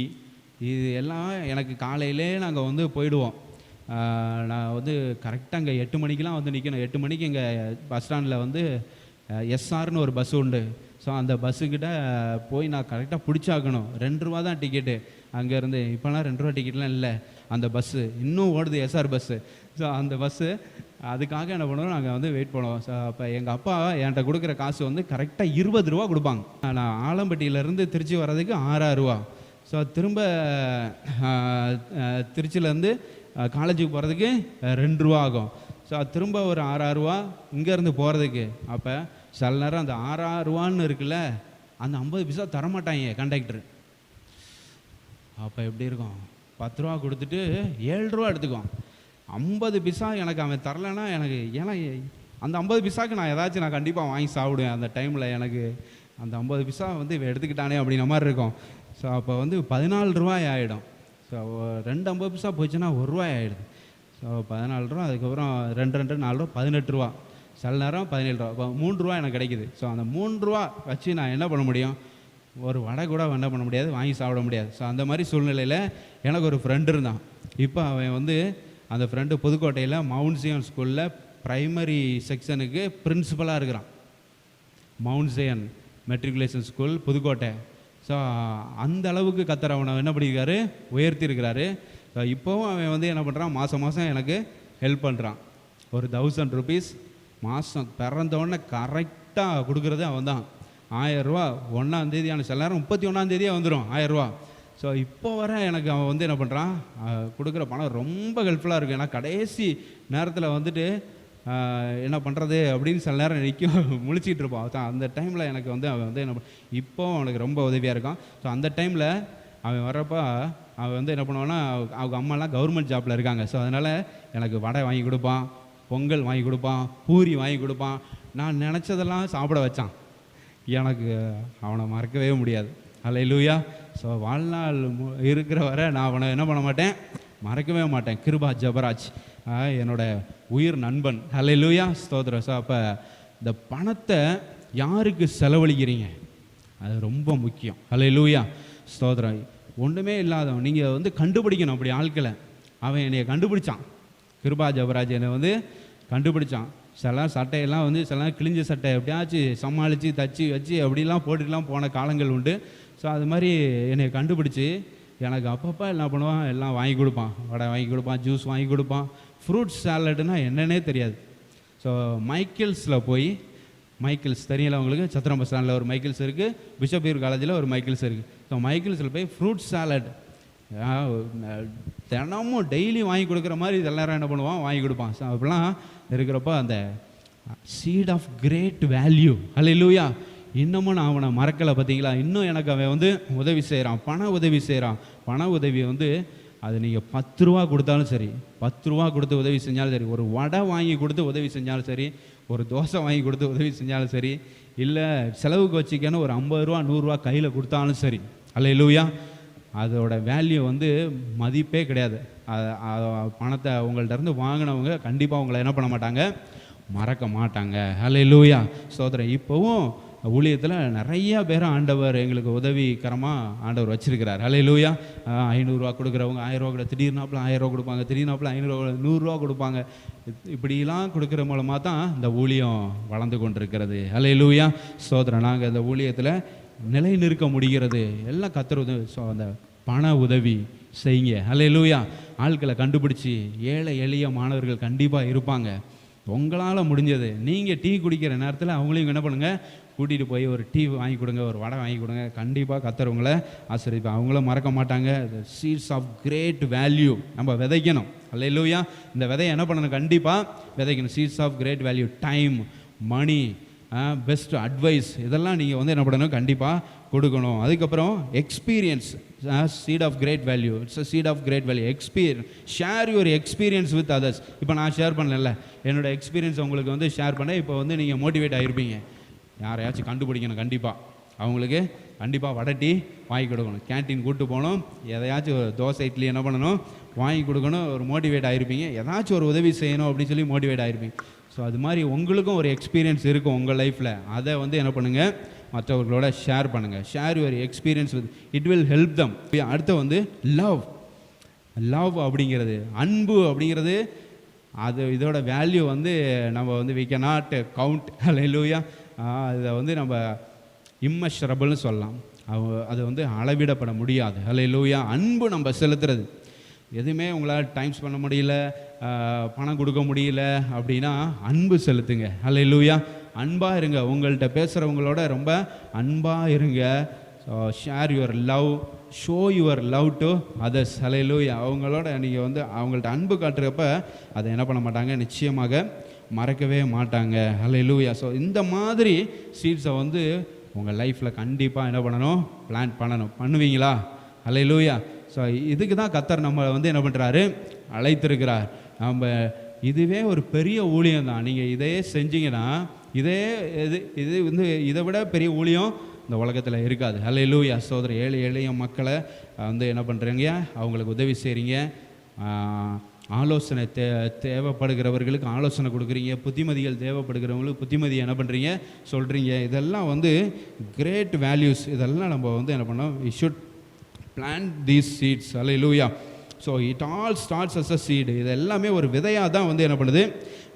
இது எல்லாம் எனக்கு காலையிலே நாங்கள் வந்து போயிடுவோம். நான் வந்து கரெக்டாக அங்கே 8 மணிக்கெலாம் வந்து நிற்கணும். 8 மணிக்கு இங்கே பஸ் ஸ்டாண்டில் வந்து எஸ்ஆர்னு ஒரு பஸ் உண்டு. ஸோ அந்த பஸ்ஸுக்கிட்ட போய் நான் கரெக்டாக பிடிச்சாக்கணும். 2 ரூபா தான் டிக்கெட்டு அங்கேருந்து. இப்போலாம் 2 ரூபா டிக்கெட்லாம் இல்லை. அந்த பஸ்ஸு இன்னும் ஓடுது, எஸ்ஆர் பஸ்ஸு. ஸோ அந்த பஸ்ஸு அதுக்காக என்ன பண்ணுவோம், நாங்கள் வந்து வெயிட் பண்ணுவோம். ஸோ அப்போ எங்கள் அப்பா என்கிட்ட கொடுக்குற காசு வந்து கரெக்டாக 20 ரூபா கொடுப்பாங்க. நான் ஆலம்பட்டியிலேருந்து திருச்சி வர்றதுக்கு 6 ரூபா. ஸோ திரும்ப திருச்சியிலேருந்து காலேஜுக்கு போகிறதுக்கு 2 ரூபா ஆகும். ஸோ திரும்ப ஒரு 6 ரூபா இங்கேருந்து போகிறதுக்கு. அப்போ சில நேரம் அந்த 6 ரூபான்னு இருக்குல்ல, அந்த 50 பைசா தரமாட்டாங்க கண்டக்டர். அப்போ எப்படி இருக்கும், 10 ரூபா கொடுத்துட்டு 7 ரூபா எடுத்துக்குவோம். 50 பைசா எனக்கு அவன் தரலைன்னா எனக்கு, ஏன்னா அந்த 50 பைசாவுக்கு நான் ஏதாச்சும் நான் கண்டிப்பாக வாங்கி சாப்பிடுவேன். அந்த டைமில் எனக்கு அந்த 50 பைசா வந்து எடுத்துக்கிட்டானே அப்படின்ற மாதிரி இருக்கும். ஸோ அப்போ வந்து 14 ரூபாய் ஆகிடும். ஸோ 2 50 பைசா போச்சுன்னா 1 ரூபாய் ஆகிடுது. ஸோ 14 ரூபா, அதுக்கப்புறம் 2 4 ரூபா 18 ரூபா, சில நேரம் 17 ரூபா. இப்போ 3 ரூபா எனக்கு கிடைக்குது. ஸோ அந்த 3 ரூபா வச்சு நான் என்ன பண்ண முடியும், ஒரு வடை கூட என்ன பண்ண முடியாது, வாங்கி சாப்பிட முடியாது. ஸோ அந்த மாதிரி சூழ்நிலையில் எனக்கு ஒரு ஃப்ரெண்டு இருந்தான். இப்போ அவன் வந்து அந்த ஃப்ரெண்டு புதுக்கோட்டையில் மவுண்ட் சியான் ஸ்கூலில் ப்ரைமரி செக்ஷனுக்கு பிரின்சிபலாக இருக்கிறான். Mount Zion matriculation school Pudukkottai. So அந்த அளவுக்கு கத்தர் அவனை என்ன பண்ணியிருக்காரு, உயர்த்தியிருக்கிறாரு. ஸோ இப்போவும் அவன் வந்து என்ன பண்ணுறான், மாதம் மாதம் எனக்கு ஹெல்ப் பண்ணுறான். ஒரு 1000 ருபீஸ் மாதம் பிறந்தோடனே கரெக்டாக கொடுக்குறது அவன் தான். 1000 ரூபா 1ஆம் தேதி, ஆனால் சில நேரம் 31ஆம் தேதியே வந்துடும் 1000 ரூபா. ஸோ இப்போ வர எனக்கு அவன் வந்து என்ன பண்ணுறான், கொடுக்குற பணம் ரொம்ப ஹெல்ப்ஃபுல்லாக இருக்குது. ஏன்னா கடைசி நேரத்தில் வந்துட்டு என்ன பண்ணுறது அப்படின்னு சில நேரம் நிற்கும், முழிச்சிட்டு இருப்பான். அந்த டைமில் எனக்கு வந்து அவன் வந்து என்ன இப்போ அவனுக்கு ரொம்ப உதவியாக இருக்கான். ஸோ அந்த டைமில் அவன் வர்றப்போ அவன் வந்து என்ன பண்ணுவான்னா, அவங்க அம்மாலாம் கவர்மெண்ட் ஜாப்பில் இருக்காங்க. ஸோ அதனால் எனக்கு வடை வாங்கி கொடுப்பான், பொங்கல் வாங்கி கொடுப்பான், பூரி வாங்கி கொடுப்பான். நான் நினச்சதெல்லாம் சாப்பிட வச்சான். எனக்கு அவனை மறக்கவே முடியாது. அல்லேலூயா. ஸோ வாழ்நாள் இருக்கிற வரை நான் அவனை என்ன பண்ண மாட்டேன், மறக்கவே மாட்டேன். கிருபா ஜபராஜ் என்னோட உயிர் நண்பன். அல்லேலூயா, ஸ்தோத்திரம். ஸோ அப்போ இந்த பணத்தை யாருக்கு செலவழிக்கிறீங்க அது ரொம்ப முக்கியம். அல்லேலூயா, ஸ்தோத்திரம். ஒன்றுமே இல்லாதவன் நீங்கள் வந்து கண்டுபிடிக்கணும். அப்படி ஆட்களை அவன் என்னைய கண்டுபிடிச்சான். கிருபா ஜபராஜ் என்னை வந்து கண்டுபிடிச்சான். சில சட்டையெல்லாம் வந்து சில கிழிஞ்ச சட்டை எப்படியாச்சும் சமாளித்து தச்சு வச்சு அப்படிலாம் போட்டுக்கலாம் போன காலங்கள் உண்டு. ஸோ அது மாதிரி என்னை கண்டுபிடிச்சி எனக்கு அப்பப்போ என்ன பண்ணுவான், எல்லாம் வாங்கி கொடுப்பான். வடை வாங்கி கொடுப்பான், ஜூஸ் வாங்கி கொடுப்பான். ஃப்ரூட் சாலடுனா என்னன்னே தெரியாது. ஸோ மைக்கேல்ஸில் போய், மைக்கேல்ஸ் தெரியல அவங்களுக்கு, சத்திரம் பஸ் ஸ்டாண்டில் ஒரு மைக்கேல்ஸ் இருக்குது, பிஷப்பீர் காலேஜில் ஒரு மைக்கேல்ஸ் இருக்குது. ஸோ மைக்கேல்ஸில் போய் ஃப்ரூட் சாலட் தினமும் டெய்லி வாங்கி கொடுக்குற மாதிரி இதெல்லாம் என்ன பண்ணுவான், வாங்கி கொடுப்பான். ஸோ அப்படிலாம் இருக்கிறப்ப அந்த சீட் ஆஃப் கிரேட் வேல்யூ. அல்லேலூயா. இன்னமும் நான் அவனை மறக்கலை. பார்த்தீங்களா, இன்னும் எனக்கு அவன் வந்து உதவி செய்கிறான், பண உதவி செய்கிறான். பண உதவி வந்து அது நீங்கள் 10 ரூபா கொடுத்தாலும் சரி, 10 ரூபா கொடுத்து உதவி செஞ்சாலும் சரி, ஒரு வடை வாங்கி கொடுத்து உதவி செஞ்சாலும் சரி, ஒரு தோசை வாங்கி கொடுத்து உதவி செஞ்சாலும் சரி, இல்லை செலவுக்கு வச்சுக்கன்னு ஒரு 50 ரூபா 100 ரூபா கையில் கொடுத்தாலும் சரி, அல்லேலூயா, அதோட வேல்யூ வந்து மதிப்பே கிடையாது. பணத்தை உங்கள்கிட்ட இருந்து வாங்கினவங்க கண்டிப்பாக உங்களை என்ன பண்ண மாட்டாங்க, மறக்க மாட்டாங்க. அல்லேலூயா, ஸ்தோத்திரம். இப்போவும் ஊழியத்தில் நிறைய பேர் ஆண்டவர் எங்களுக்கு உதவிகரமாக ஆண்டவர் வச்சிருக்கிறார். அல்லேலூயா. 500 ரூபா கொடுக்குறவங்க 1000 ரூபா கூட, திடீர்னாப்பில் 1000 ரூபா கொடுப்பாங்க, திடீர்னாப்பில் 500 ரூபா 100 ரூபா கொடுப்பாங்க. இப்படிலாம் கொடுக்குற மூலமாக தான் இந்த ஊழியம் வளர்ந்து கொண்டிருக்கிறது. அல்லேலூயா, ஸ்தோத்திரம். நாங்கள் இந்த ஊழியத்தில் நிலை நிற்க முடிகிறது எல்லாம் கர்த்தர் உதவி. ஸோ அந்த பண உதவி செய்யுங்க. அல்லேலூயா. ஆட்களை கண்டுபிடிச்சி, ஏழை எளிய மாணவர்கள் கண்டிப்பாக இருப்பாங்க. உங்களால் முடிஞ்சது நீங்கள் டீ குடிக்கிற நேரத்தில் அவங்களையும் என்ன பண்ணுங்கள், கூட்டிகிட்டு போய் ஒரு டீ வாங்கி கொடுங்க, ஒரு வடை வாங்கி கொடுங்க. கண்டிப்பாக கர்த்தர் உங்களை ஆசீர்வதிப்பார். அவங்களும் மறக்க மாட்டாங்க. சீட்ஸ் ஆஃப் கிரேட் வேல்யூ நம்ம விதைக்கணும். அல்லேலூயா. இந்த விதையை என்ன பண்ணணும், கண்டிப்பாக விதைக்கணும். Seeds of great value, time, money, best advice, இதெல்லாம் நீங்கள் வந்து என்ன பண்ணணும், கண்டிப்பாக கொடுக்கணும். அதுக்கப்புறம் experience, seed of great value. It's a seed of great value. Share your experience with others. இப்போ நான் ஷேர் பண்ணல, என்னோடய எக்ஸ்பீரியன்ஸ் உங்களுக்கு வந்து ஷேர் பண்ண இப்போ வந்து நீங்கள் மோட்டிவேட் ஆகிருப்பீங்க. யாரையாச்சும் கண்டுபிடிக்கணும், கண்டிப்பாக அவங்களுக்கு கண்டிப்பாக வடை டீ வாங்கி கொடுக்கணும், கேன்டீன் கூப்பிட்டு போகணும், எதையாச்சும் தோசை இட்லி என்ன பண்ணணும் வாங்கி கொடுக்கணும். ஒரு மோட்டிவேட் ஆகிருப்பீங்க, ஏதாச்சும் ஒரு உதவி செய்யணும் அப்படின்னு சொல்லி மோட்டிவேட் ஆகிருப்பீங்க. ஸோ அது மாதிரி உங்களுக்கும் ஒரு எக்ஸ்பீரியன்ஸ் இருக்கும் உங்கள் லைஃப்பில். அதை வந்து என்ன பண்ணுங்கள், மற்றவர்களோட ஷேர் பண்ணுங்கள். Share your experience with, it will help them. அடுத்து வந்து லவ். லவ் அப்படிங்கிறது, அன்பு அப்படிங்கிறது, அது இதோட வேல்யூ வந்து நம்ம வந்து we cannot count. ஹல்லேலூயா. இதை வந்து நம்ம இம்மெஷரபிள்னு சொல்லலாம். அது வந்து அளவிடப்பட முடியாது. ஹல்லேலூயா. அன்பு நம்ம செலுத்துறது, எதுவுமே உங்களால் டைம்ஸ் பண்ண முடியல, பணம் கொடுக்க முடியல அப்படின்னா அன்பு செலுத்துங்க. ஹல்லேலூயா. அன்பாக இருங்க, உங்கள்கிட்ட பேசுகிறவங்களோட ரொம்ப அன்பாக இருங்க. Share your love, show your love to others. Hallelujah. அவங்களோட நீங்கள் வந்து அவங்கள்ட்ட அன்பு காட்டுறப்ப அதை என்ன பண்ண மாட்டாங்க, நிச்சயமாக மறக்கவே மாட்டாங்க. ஹல்லேலூயா. ஸோ இந்த மாதிரி சீட்ஸை வந்து உங்கள் லைஃப்பில் கண்டிப்பாக என்ன பண்ணணும், பிளான் பண்ணணும். பண்ணுவீங்களா? ஹல்லேலூயா. ஸோ இதுக்கு தான் கர்த்தர் நம்ம வந்து என்ன பண்ணுறாரு, அழைத்திருக்கிறார். நம்ம இதுவே ஒரு பெரிய ஊழியம் தான். நீங்கள் இதையே செஞ்சீங்கன்னா இது வந்து இதை விட பெரிய ஊழியம் இந்த உலகத்தில் இருக்காது. ஹல்லேலூயா. சோதர எளிய மக்களை வந்து என்ன பண்ணுறீங்க, அவங்களுக்கு உதவி செய்கிறீங்க, ஆலோசனை தேவைப்படுகிறவர்களுக்கு ஆலோசனை கொடுக்குறீங்க, புத்திமதிகள் தேவைப்படுகிறவங்களுக்கு புத்திமதியை என்ன பண்ணுறீங்க, சொல்கிறீங்க. இதெல்லாம் வந்து கிரேட் வேல்யூஸ். இதெல்லாம் நம்ம வந்து என்ன பண்ணோம், we should plant these seeds. Hallelujah. So it all starts as a seed. இது எல்லாமே ஒரு விதையாக தான் வந்து என்ன பண்ணுது,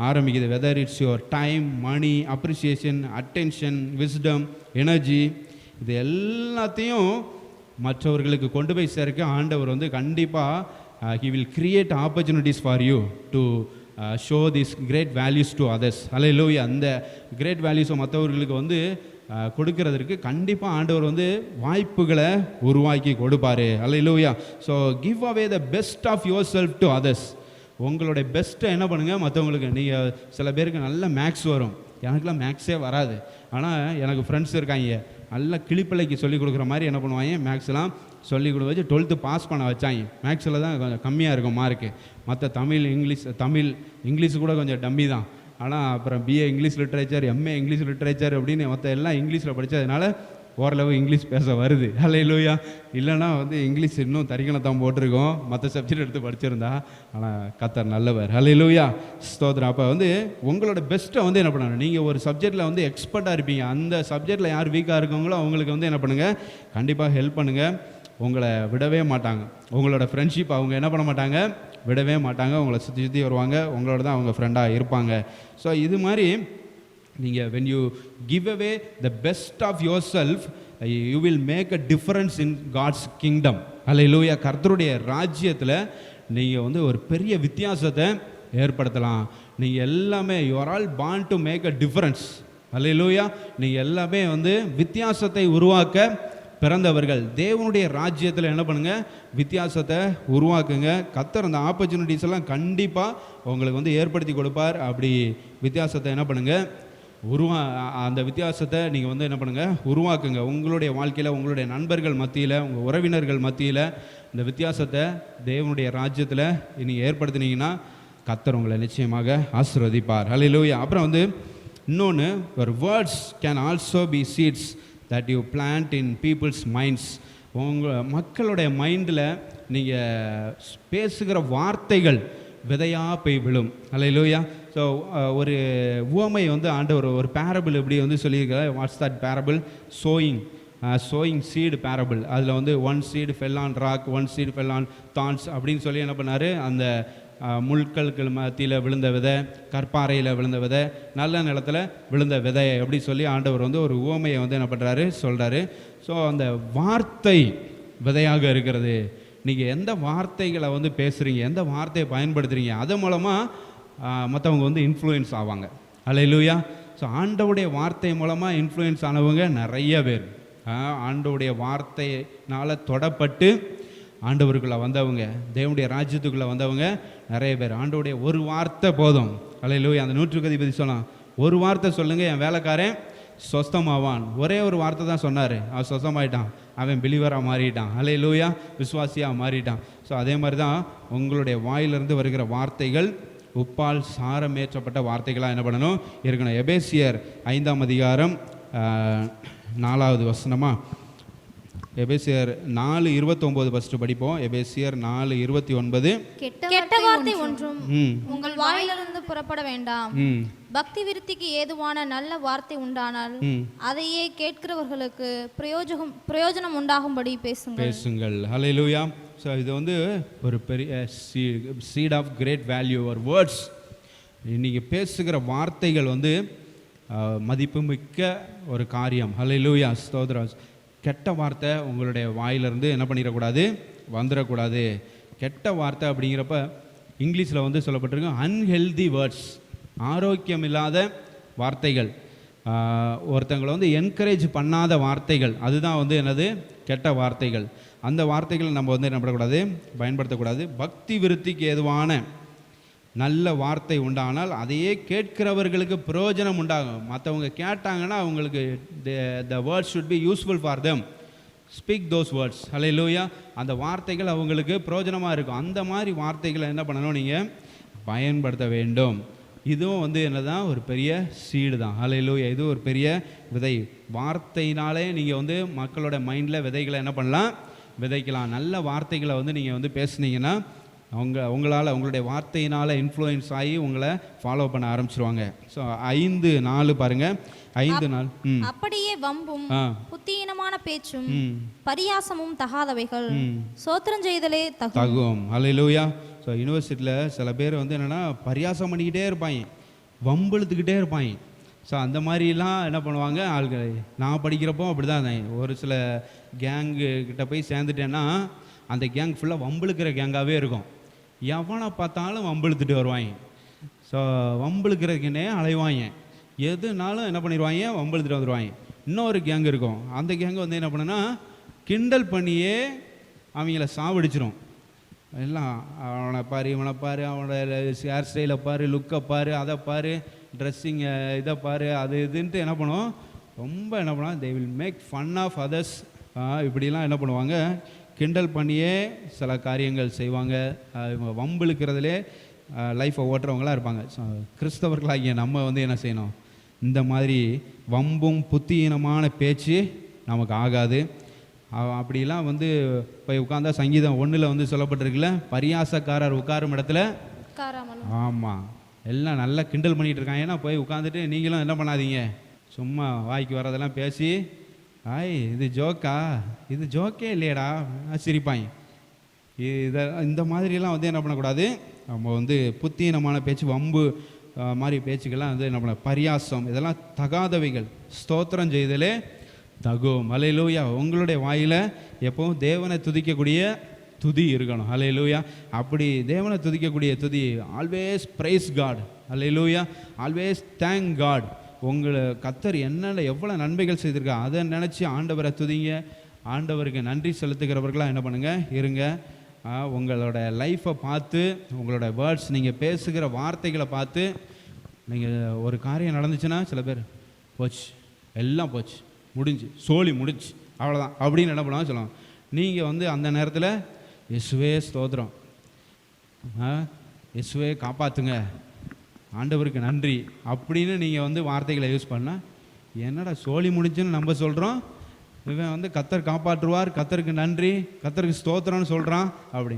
ஆரம்பிக்குது. Whether it's your time, money, appreciation, attention, wisdom, energy, இது எல்லாத்தையும் மற்றவர்களுக்கு கொண்டு போய் சேர்க்க ஆண்டவர் வந்து கண்டிப்பாக he will create opportunities for you to show these great values to others. ஹல்லேலூயா. அந்த கிரேட் வேல்யூஸை மற்றவர்களுக்கு வந்து கொடுக்கறதற்கு கண்டிப்பாக ஆண்டவர் வந்து வாய்ப்புகளை உருவாக்கி கொடுப்பாரு. Hallelujah. So give away the best of yourself to others. உங்களுடைய பெஸ்ட்டை என்ன பண்ணுங்கள் மற்றவங்களுக்கு. நீங்கள் சில பேருக்கு நல்ல மேக்ஸ் வரும், எனக்குலாம் மேக்ஸே வராது, ஆனால் எனக்கு ஃப்ரெண்ட்ஸ் இருக்காங்க நல்லா கிளிப்பிள்ளைக்கு சொல்லிக் கொடுக்குற மாதிரி என்ன பண்ணுவாங்க, மேக்ஸ்லாம் சொல்லிக் கொடுக்க வச்சு 12th பாஸ் பண்ண வச்சாங்க. மேக்ஸில் தான் கொஞ்சம் கம்மியாக இருக்கும் மார்க்கு. மற்ற இங்கிலீஷ் கூட கொஞ்சம் டம்மி தான். ஆனால் அப்புறம் BA English literature, MA English literature அப்படின்னு மற்ற எல்லாம் இங்கிலீஷில் படித்ததுனால ஓரளவு இங்கிலீஷ் பேச வருது. ஹல்லேலூயா. இல்லைன்னா வந்து இங்கிலீஷ் இன்னும் தரிக்கணத்தான் போட்டிருக்கோம் மற்ற சப்ஜெக்ட் எடுத்து படிச்சிருந்தா. ஆனால் கர்த்தர் நல்லவர். ஹல்லேலூயா. ஸ்தோத்திரம். அப்போ வந்து உங்களோட பெஸ்ட்டை வந்து என்ன பண்ணணும், நீங்கள் ஒரு சப்ஜெக்டில் வந்து எக்ஸ்பர்ட்டாக இருப்பீங்க, அந்த சப்ஜெக்டில் யார் வீக்காக இருக்கவங்களோ அவங்களுக்கு வந்து என்ன பண்ணுங்கள், கண்டிப்பாக ஹெல்ப் பண்ணுங்கள். உங்களை விடவே மாட்டாங்க. உங்களோட ஃப்ரெண்ட்ஷிப் அவங்க என்ன பண்ண மாட்டாங்க, விடவே மாட்டாங்க. உங்களை சுற்றி வருவாங்க, உங்களோட தான் அவங்க ஃப்ரெண்டாக இருப்பாங்க. ஸோ இது மாதிரி நீங்கள் when you give away the best of yourself, you will make a difference in God's kingdom. ஹல்லேலூயா. கர்த்தருடைய ராஜ்யத்தில் நீங்கள் வந்து ஒரு பெரிய வித்தியாசத்தை ஏற்படுத்தலாம். நீங்கள் எல்லாமே you are all born to make a difference. ஹல்லேலூயா. நீங்கள் எல்லாமே வந்து வித்தியாசத்தை உருவாக்க பிறந்தவர்கள். தேவனுடைய ராஜ்யத்தில் என்ன பண்ணுங்கள், வித்தியாசத்தை உருவாக்குங்க. கர்த்தர் அந்த ஆப்பர்ச்சுனிட்டிஸ் எல்லாம் கண்டிப்பாக உங்களுக்கு வந்து ஏற்படுத்தி கொடுப்பார். அப்படி வித்தியாசத்தை என்ன பண்ணுங்கள், அந்த வித்தியாசத்தை நீங்கள் வந்து என்ன பண்ணுங்கள், உருவாக்குங்க. உங்களுடைய வாழ்க்கையில், உங்களுடைய நண்பர்கள் மத்தியில், உங்கள் உறவினர்கள் மத்தியில் இந்த வித்தியாசத்தை தேவனுடைய ராஜ்யத்தில் நீங்கள் ஏற்படுத்தினீங்கன்னா கர்த்தர் உங்களை நிச்சயமாக ஆசீர்வதிப்பார். ஹல்லேலூயா. அப்புறம் வந்து இன்னொன்று, your words can also be seeds that you plant in people's minds. உங்கள் மக்களுடைய மைண்டில் நீங்கள் பேசுகிற வார்த்தைகள் விதையாக போய் விழும். ஹல்லேலூயா. ஸோ ஒரு உவமை வந்து ஆண்டவர் ஒரு பேரபிள் எப்படி வந்து சொல்லியிருக்கிறார். What's that parable? Sowing seed parable. அதில் வந்து 1 seed fell on rock, 1 seed fell on thorns அப்படின்னு சொல்லி என்ன பண்ணார், அந்த முள்களுக்கு மத்தியில் விழுந்த விதை, கற்பாறையில் விழுந்த விதை, நல்ல நிலத்தில் விழுந்த விதை அப்படி சொல்லி ஆண்டவர் வந்து ஒரு உவமையை வந்து என்ன பண்ணுறாரு, சொல்கிறாரு. ஸோ அந்த வார்த்தை விதையாக இருக்கிறது. நீங்கள் எந்த வார்த்தைகளை வந்து பேசுகிறீங்க, எந்த வார்த்தையை பயன்படுத்துகிறீங்க, அது மூலமாக மற்றவங்க வந்து இன்ஃப்ளூயன்ஸ் ஆவாங்க. ஹல்லேலூயா. ஸோ ஆண்டவுடைய வார்த்தை மூலமாக இன்ஃப்ளூயன்ஸ் ஆனவங்க நிறைய பேர். ஆண்டவுடைய வார்த்தையினால் தொடப்பட்டு ஆண்டவருக்குள்ளே வந்தவங்க, தேவனுடைய ராஜ்யத்துக்குள்ளே வந்தவங்க நிறைய பேர். ஆண்டவுடைய ஒரு வார்த்தை போதும். ஹல்லேலூயா. அந்த 100க்கு அதிபதி சொல்லலாம், ஒரு வார்த்தை சொல்லுங்கள், என் வேலைக்காரன் சொஸ்தமாவான். ஒரே ஒரு வார்த்தை தான் சொன்னார், அவன் சொஸ்தமாயிட்டான், அவன் பிலிவராக மாறிட்டான். ஹல்லேலூயா. விசுவாசியாக மாறிட்டான். ஸோ அதே மாதிரி தான் உங்களுடைய வாயிலிருந்து வருகிற வார்த்தைகள் உப்பால் சாரமேற்றப்பட்ட வார்த்தைகளாக என்ன பண்ணணும், இருக்கணும். எபேசியர் 5ஆம் அதிகாரம் 4வது வசனமாக, எபேசியர் 4:29 ஃபர்ஸ்ட் படிப்போம். எபேசியர் 4:29. கெட்ட வார்த்தை ஒன்றும் உங்கள் வாயிலிருந்து புறப்பட வேண்டாம். பக்தி விருத்திக்கு ஏதுவான நல்ல வார்த்தை உண்டானால் அதையே கேட்கிறவர்களுக்கு பிரயோஜனம் உண்டாகும்படி பேசுங்கள். ஹல்லேலூயா. ஸோ இது வந்து ஒரு பெரிய சீட் ஆஃப் கிரேட் வேல்யூ ஒரு வேர்ட்ஸ். நீங்கள் பேசுகிற வார்த்தைகள் வந்து மதிப்புமிக்க ஒரு காரியம். ஹல்லேலூயா, ஸ்தோத்திரம். கெட்ட வார்த்தை உங்களுடைய வாயிலிருந்து என்ன பண்ணிடக்கூடாது, வந்துடக்கூடாது. கெட்ட வார்த்தை அப்படிங்கிறப்ப இங்கிலீஷில் வந்து சொல்லப்பட்டிருக்கு அன்ஹெல்தி வேர்ட்ஸ், ஆரோக்கியம் இல்லாத வார்த்தைகள், ஒருத்தங்களை வந்து என்கரேஜ் பண்ணாத வார்த்தைகள், அதுதான் வந்து என்னது, கெட்ட வார்த்தைகள். அந்த வார்த்தைகளை நம்ம வந்து என்ன பண்ணக்கூடாது, பயன்படுத்தக்கூடாது. பக்தி விருத்திக்கு ஏதுவான நல்ல வார்த்தை உண்டானால் அதையே கேட்கிறவர்களுக்கு பிரயோஜனம் உண்டாகும். மற்றவங்க கேட்டாங்கன்னா அவங்களுக்கு the words should be useful for them. Speak those words. ஹல்லேலூயா. அந்த வார்த்தைகள் அவங்களுக்கு பிரயோஜனமாக இருக்கும். அந்த மாதிரி வார்த்தைகளை என்ன பண்ணணும், நீங்கள் பயன்படுத்த வேண்டும். இதுவும் வந்து என்னதான், ஒரு பெரிய சீடு தான். ஹல்லேலூயா. இது ஒரு பெரிய விதை. வார்த்தையினாலே நீங்கள் வந்து மக்களோட மைண்டில் விதைகளை என்ன பண்ணலாம், விதைக்கலாம். நல்ல வார்த்தைகளை வந்து நீங்கள் வந்து பேசுனீங்கன்னா உங்களால், உங்களுடைய வார்த்தையினால் இன்ஃப்ளூயன்ஸ் ஆகி உங்களை ஃபாலோ பண்ண ஆரம்பிச்சிருவாங்க. ஸோ 5:4 பாருங்க. 5:4. அப்படியே வம்பும் புத்தியீனமான பேச்சும் பரியாசமும் தகாதவைகள், சோத்திரம் செய்தலே தகும். ஹல்லேலூயா. ஸோ யூனிவர்சிட்டியில் சில பேர் வந்து என்னென்னா பரியாசம் பண்ணிக்கிட்டே இருப்பாங்க, வம்பெழுத்துக்கிட்டே இருப்பாங்க. ஸோ அந்த மாதிரிலாம் என்ன பண்ணுவாங்க ஆள்கள். நான் படிக்கிறப்போ அப்படி தான். ஒரு சில கேங்கு கிட்ட போய் சேர்ந்துட்டேன்னா அந்த கேங் ஃபுல்லாக வம்பெழுக்கிற கேங்காகவே இருக்கும். எவனை பார்த்தாலும் வம்பெழுத்துட்டு வருவாங்க. ஸோ வம்பெழுக்கிறதுக்குன்னே அலைவாங்க. எதுனாலும் என்ன பண்ணிடுவாங்க, வம்பெழுத்துட்டு வந்துடுவாங்க. இன்னொரு கேங் இருக்கும். அந்த கேங்கு வந்து என்ன பண்ணுன்னா கிண்டல் பண்ணியே அவங்கள சாவடிச்சிடும். எல்லாம் அவனை பாரு, இவனை பாரு, அவனோட ஹேர் ஸ்டைலை பாரு, லுக்கை பாரு, அதை பாரு, ட்ரெஸ்ஸிங்கை இதை பாரு, அது இதுன்ட்டு என்ன பண்ணுவோம், ரொம்ப என்ன பண்ணுவாங்க, they will make fun of others. இப்படிலாம் என்ன பண்ணுவாங்க, கிண்டல் பண்ணியே சில காரியங்கள் செய்வாங்க. இவங்க வம்புழுக்கிறதுலே லைஃப்பை ஓட்டுறவங்களாம் இருப்பாங்க. ஸோ கிறிஸ்தவர்களாகிய நம்ம வந்து என்ன செய்யணும், இந்த மாதிரி வம்பும் புத்தியீனமான பேச்சு நமக்கு ஆகாது. அப்படிலாம் வந்து போய் உட்காந்தா சங்கீதம் 1 வந்து சொல்லப்பட்டிருக்குல்ல, பரியாசக்காரர் உட்காரும் இடத்துல. ஆமாம், எல்லாம் நல்லா கிண்டல் பண்ணிகிட்டு இருக்காங்க. ஏன்னா போய் உட்காந்துட்டு நீங்களும் என்ன பண்ணாதீங்க, சும்மா வாய்க்கு வரதெல்லாம் பேசி இது ஜோக்கா, இது ஜோக்கே இல்லையடா சிரிப்பாங்க. இந்த மாதிரிலாம் வந்து என்ன பண்ணக்கூடாது, நம்ம வந்து புத்தீனமான பேச்சு, வம்பு மாதிரி பேச்சுக்கெல்லாம் வந்து என்ன பண்ண, பரியாசம், இதெல்லாம் தகாதவைகள். ஸ்தோத்திரம் செய்தலே தகும். ஹல்லேலூயா. உங்களுடைய வாயில் எப்பவும் தேவனை துதிக்கக்கூடிய துதி இருக்கணும். ஹல்லேலூயா. அப்படி தேவனை துதிக்கக்கூடிய துதி, always praise God. Hallelujah. Always thank God. உங்களை கர்த்தர் என்னென்ன எவ்வளோ நன்மைகள் செய்திருக்கா அதை நினச்சி ஆண்டவரை துதிங்க. ஆண்டவருக்கு நன்றி செலுத்துகிறவர்களாக என்ன பண்ணுங்கள், இருங்க. உங்களோட லைஃப்பை பார்த்து, உங்களோட வேர்ட்ஸ், நீங்கள் பேசுகிற வார்த்தைகளை பார்த்து, நீங்கள் ஒரு காரியம் நடந்துச்சுன்னா சில பேர் போச்சு, எல்லாம் போச்சு, முடிஞ்சு, சோழி முடிஞ்சு, அவ்வளோதான் அப்படின்னு என்ன பண்ணுவாங்க சொல்லுவாங்க. நீங்கள் வந்து அந்த நேரத்தில் இயேசுவே ஸ்தோத்திரம், இயேசுவே காப்பாற்றுங்க, ஆண்டவருக்கு நன்றி அப்படின்னு நீங்கள் வந்து வார்த்தைகளை யூஸ் பண்ணால், என்னடா சோழி முடிஞ்சுன்னு நம்ம சொல்கிறோம், இவன் வந்து கர்த்தர் காப்பாற்றுவார், கர்த்தருக்கு நன்றி, கர்த்தருக்கு ஸ்தோத்திரம்னு சொல்கிறான் அப்படி.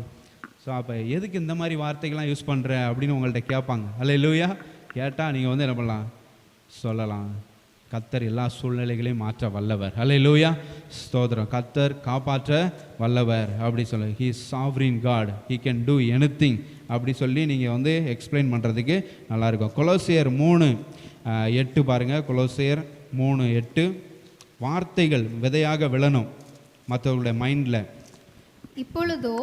ஸோ அப்போ எதுக்கு இந்த மாதிரி வார்த்தைகள்லாம் யூஸ் பண்ணுற அப்படின்னு உங்கள்கிட்ட கேட்பாங்க. ஹல்லேலூயா. கேட்டால் நீங்கள் வந்து என்ன பண்ணலாம், சொல்லலாம், கர்த்தர் எல்லா சூழ்நிலைகளையும் மாற்ற வல்லவர். ஹல்லேலூயா. ஸ்தோத்திரம். கர்த்தர் காப்பாற்ற வல்லவர் அப்படி சொல்ல. He is sovereign God, he can do anything அப்படி சொல்லி நீங்கள் வந்து எக்ஸ்பிளைன் பண்ணுறதுக்கு நல்லாயிருக்கும். கொலோசியர் 3:8 பாருங்கள். கொலோசியர் 3:8. வார்த்தைகள் விதையாக விழணும் மற்றவர்களுடைய மைண்டில். இப்பொழுதோ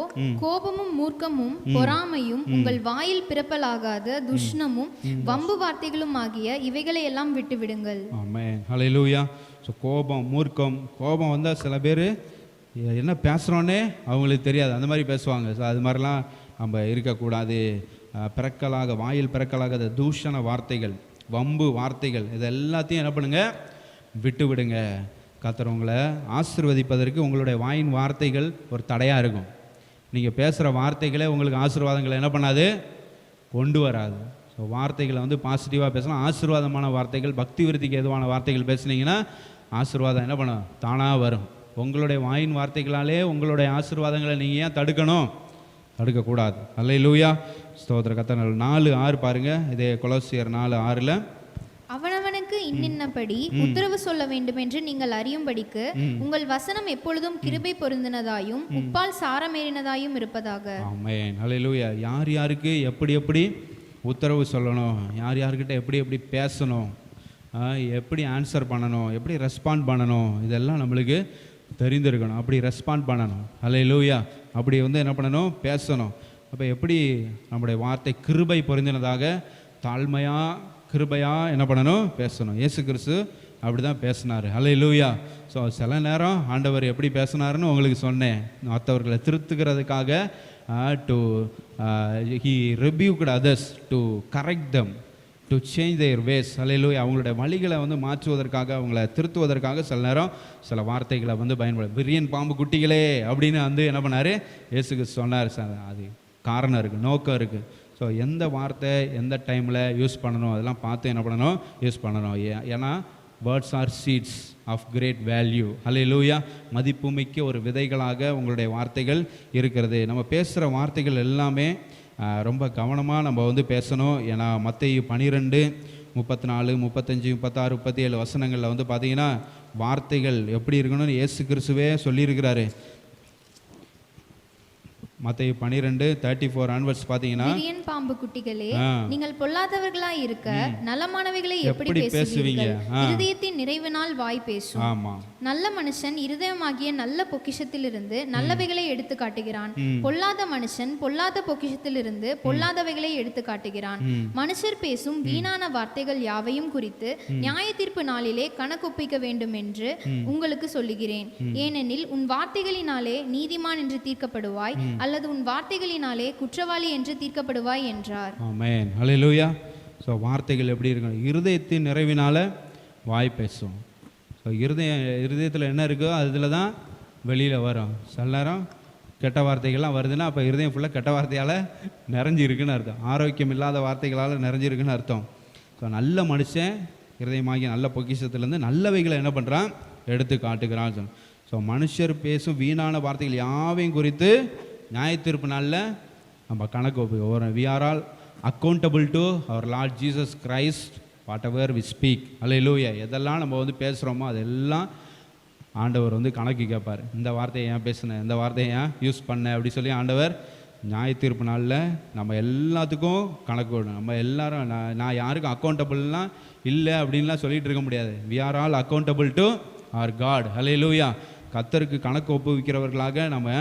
கோபமும் மூர்க்கமும் பொறாமையும் உங்கள் வாயில் பிறப்பலாகாத துஷ்ணமும் வம்பு வார்த்தைகளும் ஆகிய இவைகளை எல்லாம் விட்டு விடுங்கள். ஆமென். ஹல்லேலூயா. ஸோ கோபம், மூர்க்கம், கோபம் வந்தால் சில பேர் என்ன பேசுகிறோன்னே அவங்களுக்கு தெரியாது, அந்த மாதிரி பேசுவாங்க. ஸோ அது மாதிரிலாம் நம்ம இருக்கக்கூடாது. பிறக்கலாக, வாயில் பிறக்கலாக தூஷண வார்த்தைகள், வம்பு வார்த்தைகள், இது எல்லாத்தையும் என்ன பண்ணுங்க, விட்டு விடுங்க. கர்த்தர் உங்களை ஆசீர்வதிப்பதற்கு உங்களுடைய வாயின் வார்த்தைகள் ஒரு தடையாக இருக்கும். நீங்கள் பேசுகிற வார்த்தைகளே உங்களுக்கு ஆசீர்வாதங்களை என்ன பண்ணாது, கொண்டு வராது. ஸோ வார்த்தைகளை வந்து பாசிட்டிவாக பேசலாம். ஆசீர்வாதமான வார்த்தைகள், பக்தி விருத்திக்கு எதுவான வார்த்தைகள் பேசுனீங்கன்னா ஆசீர்வாதம் என்ன பண்ணும், தானாக வரும். உங்களுடைய வாயின் வார்த்தைகளாலே உங்களுடைய ஆசீர்வாதங்களை நீங்கள் ஏன் தடுக்கணும், தடுக்கக்கூடாது. அல்லேலூயா. ஸ்தோத்திர. கர்த்தர் 4:6 பாருங்கள். இதே கொலோசியர் 4:6. அவனவனுக்கு இன்னின்னபடி உத்தரவு சொல்ல வேண்டும் என்று நீங்கள் அறியும்படிக்கு உங்கள் வசனம் எப்பொழுதும் கிருபை பொருந்தினதாயும் உப்பால் சாரமேறினதாயும் இருப்பதாக. ஆமென். ஹல்லேலூயா. யார் யாருக்கு எப்படி எப்படி உத்தரவு சொல்லணும், யார் யார்கிட்ட எப்படி எப்படி பேசணும், எப்படி ஆன்சர் பண்ணணும், எப்படி ரெஸ்பாண்ட் பண்ணணும், இதெல்லாம் நம்மளுக்கு தெரிந்திருக்கணும். அப்படி ரெஸ்பாண்ட் பண்ணணும். ஹல்லேலூயா. அப்படி என்ன பண்ணணும், பேசணும். அப்போ எப்படி நம்முடைய வார்த்தை கிருபை பொருந்தினதாக தாழ்மையாக கிருபையாக என்ன பண்ணணும், பேசணும். இயேசு கிறிஸ்து அப்படி தான் பேசினார். ஹல்லேலூயா. ஸோ சில நேரம் ஆண்டவர் எப்படி பேசினாருன்னு உங்களுக்கு சொன்னேன். மற்றவர்களை திருத்துக்கிறதுக்காக to he rebuked others to correct them to change their ways. Hallelujah. அவங்களுடைய வழிகளை மாற்றுவதற்காக, அவங்கள திருத்துவதற்காக சில நேரம் சில வார்த்தைகளை பயன்படும். விரியன் பாம்பு குட்டிகளே அப்படின்னு என்ன பண்ணார், இயேசுக்கு சொன்னார். அது காரணம் இருக்குது, நோக்கம் இருக்குது. ஸோ எந்த வார்த்தை எந்த டைமில் யூஸ் பண்ணணும் அதெல்லாம் பார்த்து என்ன பண்ணணும், யூஸ் பண்ணணும். ஏன்னா words are seeds of great value. Hallelujah. மதிப்புமிக்க ஒரு விதைகளாக உங்களுடைய வார்த்தைகள் இருக்கிறது. நம்ம பேசுகிற வார்த்தைகள் எல்லாமே ரொம்ப கவனமாக நம்ம பேசணும். ஏன்னா மத்தேயு 12, 34, 35, 36, 37 வசனங்களில் பார்த்தீங்கன்னா வார்த்தைகள் எப்படி இருக்கணும்னு இயேசு கிறிஸ்துவே சொல்லியிருக்கிறாரு. மத்தேயு 12:34 ஆன்வர்ட்ஸ் பார்த்தீங்கன்னா, விரியன் பாம்பு குட்டிகளே, நீங்கள் பொல்லாதவர்களாய் இருக்க நலமானவைகளை எப்படி பேசுவீங்க? இருதயத்தின் நிறைவினால் வாய் பேசும். ஆமா. நல்ல மனுஷன் இருதயமாகிய நல்ல பொக்கிஷத்திலிருந்து நல்லவைகளை எடுத்து காட்டுகிறான். பொல்லாத மனுஷன் பொல்லாத பொக்கிஷத்திலிருந்து பொல்லாதவைகளை எடுத்து காட்டுகிறான். மனுஷர் பேசும் வீணான வார்த்தைகள் யாவையும் குறித்து நியாய தீர்ப்பு நாளிலே கணக்கொப்பிக்க வேண்டும் என்று உங்களுக்கு சொல்லுகிறேன். ஏனெனில் உன் வார்த்தைகளினாலே நீதிமான் என்று தீர்க்கப்படுவாய், அல்லது உன் வார்த்தைகளினாலே குற்றவாளி என்று தீர்க்கப்படுவாய் என்றார். ஆமென். ஹல்லேலூயா. ஸோ வார்த்தைகள் எப்படி இருக்கணும், இருதயத்தின் நிறைவினால வாய் பேசும். ஸோ இருதயத்தில் என்ன இருக்கோ அதில் தான் வெளியில் வரும். சில நேரம் கெட்ட வார்த்தைகள்லாம் வருதுன்னா அப்போ இருதயம் ஃபுல்லாக கெட்ட வார்த்தையால் நிறைஞ்சிருக்குன்னு அர்த்தம். ஆரோக்கியம் இல்லாத வார்த்தைகளால் நிறைஞ்சிருக்குன்னு அர்த்தம். ஸோ நல்ல மனுஷன் இருதயமாகிய நல்ல பொக்கிஷத்துலேருந்து நல்லவைகளை என்ன பண்ணுறான், எடுத்து காட்டுகிறான். ஸோ மனுஷர் பேசும் வீணான வார்த்தைகள் யாவையும் குறித்து நியாய தீர்ப்பு நாளில் நம்ம கணக்கு ஒப்புக்கோ. We are all accountable to our Lord Jesus Christ whatever we speak. Hallelujah. எதெல்லாம் நம்ம பேசுகிறோமோ அதெல்லாம் ஆண்டவர் கணக்கு கேட்பார். இந்த வார்த்தையை ஏன் பேசுனேன், இந்த வார்த்தையை ஏன் யூஸ் பண்ண அப்படி சொல்லி ஆண்டவர் நியாய தீர்ப்பு நாளில் நம்ம எல்லாத்துக்கும் கணக்கு விடணும். நம்ம எல்லாரும் நான் யாருக்கும் அக்கௌண்டபிள்லாம் இல்லை அப்படின்லாம் சொல்லிகிட்டு இருக்க முடியாது. We are all accountable to our God. Hallelujah. கர்த்தருக்கு கணக்கு ஒப்புவிக்கிறவர்களாக நம்ம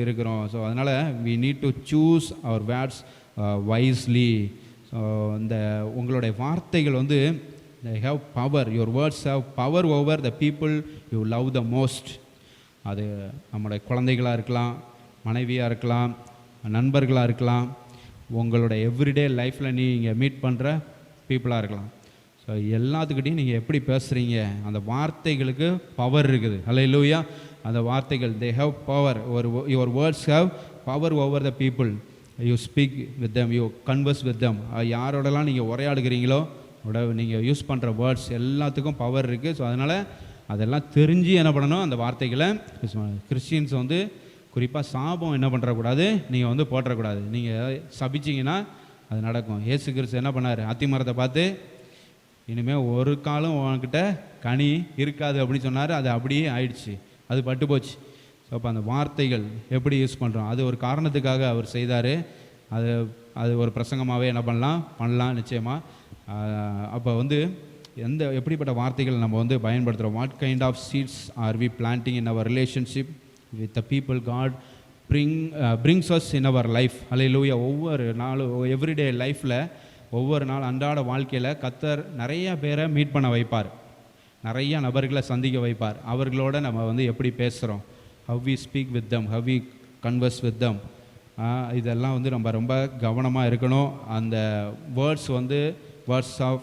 இருக்கிறோம். ஸோ அதனால் we need to choose our words wisely. So இந்த உங்களுடைய வார்த்தைகள் they have power. Your words have power over the people you love the most. அது நம்முடைய குழந்தைகளாக இருக்கலாம், மனைவியாக இருக்கலாம், நண்பர்களாக இருக்கலாம், உங்களுடைய எவ்ரிடே லைஃப்பில் நீங்கள் மீட் பண்ணுற பீப்புளாக இருக்கலாம். ஸோ எல்லாத்துக்கிட்டையும் நீங்கள் எப்படி பேசுகிறீங்க, அந்த வார்த்தைகளுக்கு பவர் இருக்குது. ஹல்லேலூயா. அந்த வார்த்தைகள் they have power. Your words have power over the people. You speak with them, you converse with them. யாரோடலாம் நீங்கள் உரையாடுகிறீங்களோ நீங்கள் யூஸ் பண்ணுற வேர்ட்ஸ் எல்லாத்துக்கும் பவர் இருக்குது. ஸோ அதனால் அதெல்லாம் தெரிஞ்சு என்ன பண்ணணும், அந்த வார்த்தைகளை கிறிஸ்டியன்ஸ் குறிப்பாக சாபம் என்ன பண்ணுறக்கூடாது, நீங்கள் போட்டுறக்கூடாது. நீங்கள் சபிச்சிங்கன்னா அது நடக்கும். இயேசு கிறிஸ்து என்ன பண்ணார், அத்திமரத்தை பார்த்து இனிமேல் ஒரு காலம் உன்கிட்ட கனி இருக்காது அப்படின்னு சொன்னார். அது அப்படியே ஆயிடுச்சு, அது பட்டு போச்சு. ஸோ அப்போ அந்த வார்த்தைகள் எப்படி யூஸ் பண்ணுறோம், அது ஒரு காரணத்துக்காக அவர் செய்தார். அது ஒரு பிரசங்கமாகவே என்ன பண்ணலாம் நிச்சயமாக. அப்போ எப்படிப்பட்ட வார்த்தைகள் நம்ம பயன்படுத்துகிறோம், what kind of seeds are we planting in our relationship with the people God brings us in our life. Hallelujah. ஒவ்வொரு நாளும் எவ்ரிடே லைஃப்பில் ஒவ்வொரு நாள் அன்றாட வாழ்க்கையில் கர்த்தர் நிறையா பேரை மீட் பண்ண வைப்பார், நிறையா நபர்களை சந்திக்க வைப்பார். அவர்களோட நம்ம எப்படி பேசுகிறோம், how we speak with them, how we converse with them, இதெல்லாம் நம்ம ரொம்ப கவனமாக இருக்கணும். அந்த வேர்ட்ஸ் வேர்ட்ஸ் ஆஃப்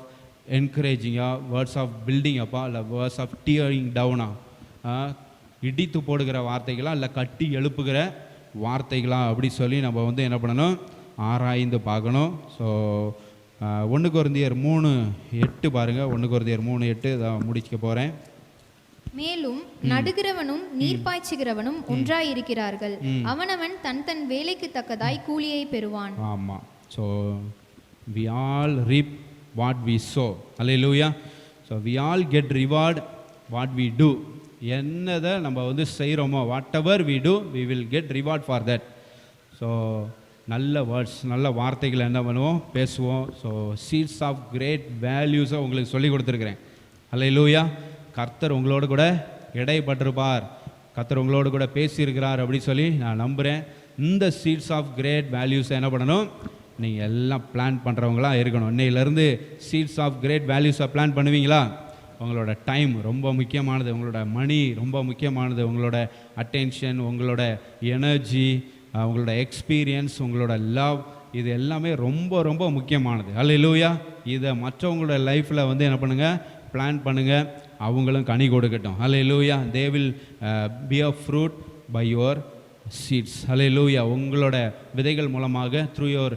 என்கரேஜிங்கா, வேர்ட்ஸ் ஆஃப் பில்டிங் அப்பா, இல்லை வேர்ட்ஸ் ஆஃப் டியரிங் டவுனா, இடித்து போடுகிற வார்த்தைகளா இல்லை கட்டி எழுப்புகிற வார்த்தைகளா அப்படி சொல்லி நம்ம என்ன பண்ணணும், ஆராய்ந்து பார்க்கணும். ஸோ 1 கொரிந்தியர் 3:8 பாருங்கள். 1 கொரிந்தியர் 3:8 இதான் முடிக்க போகிறேன். மேலும் நடுகிறவனும் நீர் பாய்ச்சுகிறவனும் ஒன்றாயிருக்கிறார்கள், அவனவன் தன் வேலைக்கு தக்கதாய் கூலியை பெறுவான். ஆமாம். So we all reap what we sow. Hallelujah. So we all get reward what we do. என்னதை நம்ம வந்து செய்கிறோமோ, whatever we do we will get reward for that. So நல்ல வேர்ட்ஸ், நல்ல வார்த்தைகள் என்ன பண்ணுவோம், பேசுவோம். ஸோ சீட்ஸ் ஆஃப் கிரேட் வேல்யூஸை உங்களுக்கு சொல்லி கொடுத்துருக்குறேன். அல்லேலூயா. கர்த்தர் உங்களோடு கூட இடைப்பட்டிருப்பார், கர்த்தர் உங்களோடு கூட பேசியிருக்கிறார் அப்படின்னு சொல்லி நான் நம்புகிறேன். இந்த சீட்ஸ் ஆஃப் கிரேட் வேல்யூஸை என்ன பண்ணணும், நீங்கள் எல்லாம் பிளான் பண்ணுறவங்களாம் இருக்கணும். இன்னையிலேருந்து சீட்ஸ் ஆஃப் கிரேட் வேல்யூஸை பிளான் பண்ணுவீங்களா? உங்களோட டைம் ரொம்ப முக்கியமானது, உங்களோட மணி ரொம்ப முக்கியமானது, உங்களோட அட்டென்ஷன், உங்களோட எனர்ஜி, உங்களோட எக்ஸ்பீரியன்ஸ், உங்களோட லவ், இது எல்லாமே ரொம்ப ரொம்ப முக்கியமானது. அல்லேலூயா. இதை மற்றவங்களோட லைஃப்பில் வந்து என்ன பண்ணுங்கள், பிளான் பண்ணுங்கள், அவங்களும் கனி கொடுக்கட்டும். Hallelujah. They will bear fruit by your seeds. Hallelujah. உங்களோட விதைகள் மூலமாக, த்ரூ யுவர்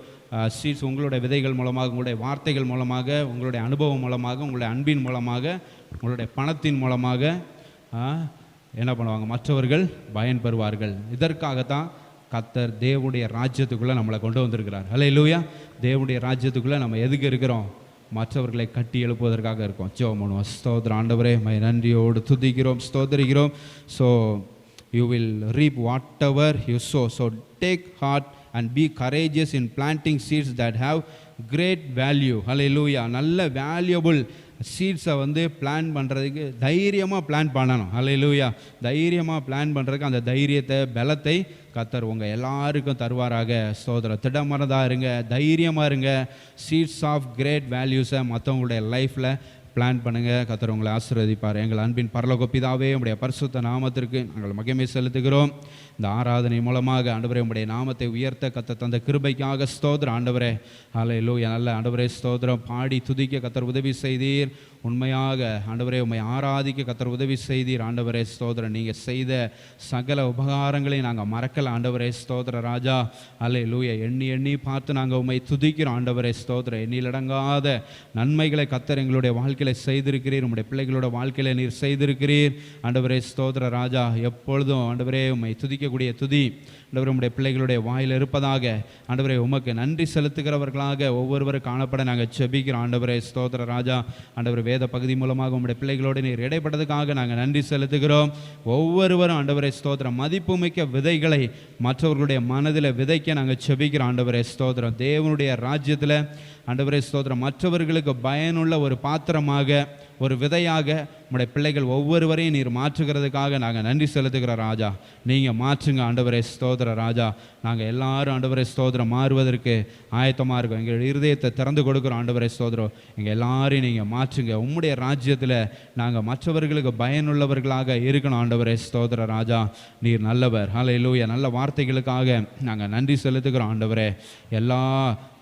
சீட்ஸ், உங்களுடைய விதைகள் மூலமாக, உங்களுடைய வார்த்தைகள் மூலமாக, உங்களுடைய அனுபவம் மூலமாக, உங்களுடைய அன்பின் மூலமாக, உங்களுடைய பணத்தின் மூலமாக என்ன பண்ணுவாங்க, மற்றவர்கள் பயன்பெறுவார்கள். இதற்காகத்தான் கர்த்தர் தேவனுடைய ராஜ்யத்துக்குள்ளே நம்மளை கொண்டு வந்திருக்கிறார். அல்லேலூயா. தேவனுடைய ராஜ்யத்துக்குள்ளே நம்ம எதுக்கு இருக்கிறோம், மற்றவர்களை கட்டி எழுப்புவதற்காக இருக்கோம். ஜெபம் பண்ணுவோம். ஸ்தோத்திரம் ஆண்டவரே, மை நன்றியோடு துதிக்கிறோம், ஸ்தோத்திரிக்கிறோம். So you will reap whatever you sow. So take heart and be courageous in planting seeds that have great value. Hallelujah. நல்ல வேல்யூபிள் சீட்ஸை வந்து பிளான் பண்ணுறதுக்கு தைரியமாக பிளான் பண்ணணும். ஹல்லேலூயா. தைரியமாக பிளான் பண்ணுறதுக்கு அந்த தைரியத்தை, பலத்தை கர்த்தர் உங்கள் எல்லாருக்கும் தருவாராக. ஸ்தோத்திரம். திடமனதாக இருங்க, தைரியமாக இருங்க. சீட்ஸ் ஆஃப் கிரேட் வேல்யூஸை மற்றவங்களுடைய லைஃப்பில் பிளான் பண்ணுங்கள். கர்த்தர் உங்களை ஆசீர்வதிப்பார். எங்கள் அன்பின் பரலோக பிதாவே, உம்முடைய பரிசுத்த நாமத்திற்கு நாங்கள் மகிமை செலுத்துகிறோம். இந்த ஆராதனை மூலமாக ஆண்டவரே உம்முடைய நாமத்தை உயர்த்த கர்த்தர் தந்த கிருபைக்காக ஸ்தோத்திரம் ஆண்டவரே. ஹல்லேலூயா. நல்ல ஆண்டவரே ஸ்தோத்திரம். பாடி துதிக்க கர்த்தர் உதவி செய்தீர். உண்மையாக ஆண்டவரே உம்மை ஆராதிக்க கர்த்தர் உதவி செய்தீர். ஆண்டவரே ஸ்தோத்திரம். நீங்கள் செய்த சகல உபகாரங்களை நாங்கள் மறக்கல ஆண்டவரே ஸ்தோத்திர ராஜா. ஹல்லேலூயா. எண்ணி எண்ணி பார்த்து நாங்கள் உம்மை துதிக்கிறோம் ஆண்டவரே ஸ்தோத்திரம். எண்ணிலடங்காத நன்மைகளை கர்த்தர் எங்களுடைய வாழ்க்கையில் செய்திருக்கிறீர். உம்முடைய பிள்ளைகளோட வாழ்க்கையில நீர் செய்திருக்கிறீர் ஆண்டவரே ஸ்தோத்திர ராஜா. எப்பொழுதும் ஆண்டவரே உம்மை துதிக்கக்கூடிய துதி ஆண்டவரே உம்முடைய பிள்ளைகளுடைய வாயில் இருப்பதாக ஆண்டவரே உமக்கு நன்றி செலுத்துகிறவர்களாக ஒவ்வொருவரும் காணப்பட நாங்கள் செபிக்கிறோம் ஆண்டவரே ஸ்தோத்திர ராஜா. ஆண்டவரே வேத பகுதி மூலமாக உம்முடைய பிள்ளைகளோடு நீர் இடைப்பட்டதுக்காக நாங்கள் நன்றி செலுத்துகிறோம். ஒவ்வொருவரும் ஆண்டவரே ஸ்தோத்திரம் மதிப்புமிக்க விதைகளை மற்றவர்களுடைய மனதில் விதைக்க நாங்கள் செபிக்கிறோம் ஆண்டவரே ஸ்தோத்திரம். தேவனுடைய ராஜ்யத்தில் ஆண்டவரே ஸ்தோத்திரம் மற்றவர்களுக்கு பயனுள்ள ஒரு பாத்திரமாக, ஒரு விதையாக உம்முடைய பிள்ளைகள் ஒவ்வொருவரையும் நீர் மாற்றுகிறதுக்காக நாங்கள் நன்றி செலுத்துகிறோம் ராஜா. நீங்கள் மாற்றுங்க ஆண்டவரே ஸ்தோத்திர ராஜா. நாங்கள் எல்லாரும் ஆண்டவரே ஸ்தோத்திரம் மாறுவதற்கு ஆயத்தமாக இருக்கோம். எங்கள் இருதயத்தை திறந்து கொடுக்குறோம் ஆண்டவரே ஸ்தோத்திரம். எங்கள் எல்லாரையும் நீங்கள் மாற்றுங்க. உம்முடைய ராஜ்யத்தில் நாங்கள் மற்றவர்களுக்கு பயனுள்ளவர்களாக இருக்கணும் ஆண்டவரே ஸ்தோத்திர ராஜா. நீர் நல்லவர். ஹல்லேலூயா. நல்ல வார்த்தைகளுக்காக நாங்கள் நன்றி செலுத்துகிறோம் ஆண்டவரே. எல்லா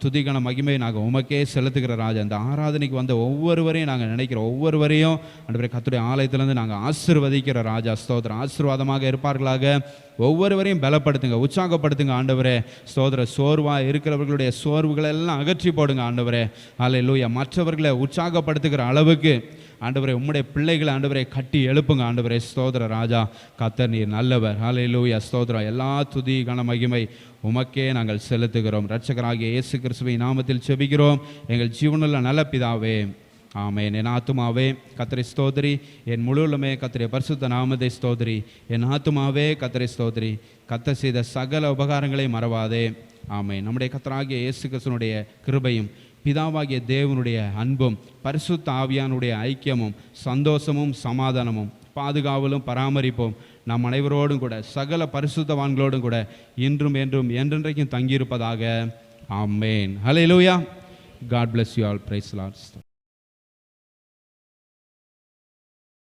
துதிக்கான மகிமை நாங்கள் உமக்கே செலுத்துகிற ராஜா. இந்த ஆராதனைக்கு வந்த ஒவ்வொருவரையும் நாங்கள் நினைக்கிறோம், ஒவ்வொருவரையும் ஆண்டவரே கர்த்தருடைய ஆலயத்திலேருந்து நாங்கள் ஆசீர்வதிக்கிற ராஜா. ஸ்தோத்திரம். ஆசீர்வாதமாக இருப்பார்களாக. ஒவ்வொருவரையும் பலப்படுத்துங்க, உற்சாகப்படுத்துங்க ஆண்டவரே ஸ்தோத்திரம். சோர்வாக இருக்கிறவர்களுடைய சோர்வுகளை எல்லாம் அகற்றி போடுங்க ஆண்டவரே. ஹல்லேலூயா. மற்றவர்களை உற்சாகப்படுத்துகிற அளவுக்கு ஆண்டவரே உம்முடைய பிள்ளைகளை ஆண்டவரே கட்டி எழுப்புங்க ஆண்டவரே ஸ்தோத்திர ராஜா. கர்த்தர் நீர் நல்லவர். ஹல்லேலூயா. ஸ்தோத்திரம். எல்லா துதி கன மகிமை உமக்கே நாங்கள் செலுத்துகிறோம். இரட்சகராகிய இயேசு கிறிஸ்துவின் நாமத்தில் செபிக்கிறோம் எங்கள் ஜீவனுள்ள நல்ல பிதாவே, ஆமென். என் ஆத்துமாவே கர்த்தரை ஸ்தோத்திரி, என் முழுவலுமே கர்த்தருடைய பரிசுத்த நாமத்தை ஸ்தோத்திரி. என் ஆத்துமாவே கர்த்தரை ஸ்தோத்திரி, கர்த்தர் செய்த சகல உபகாரங்களை மறவாதே. ஆமென். நம்முடைய கர்த்தராகிய இயேசு கிறிஸ்துவினுடைய கிருபையும் பிதாவாகிய தேவனுடைய அன்பும் பரிசுத்த ஆவியானுடைய ஐக்கியமும் சந்தோஷமும் சமாதானமும் பாதுகாவலும் பராமரிப்போம் நம் அனைவரோடும் கூட சகல பரிசுத்தவான்களோடும் கூட இன்றும் என்றும் என்றென்றைக்கும் தங்கியிருப்பதாக. ஆமென். ஹல்லேலூயா. God bless you all. Praise the Lord.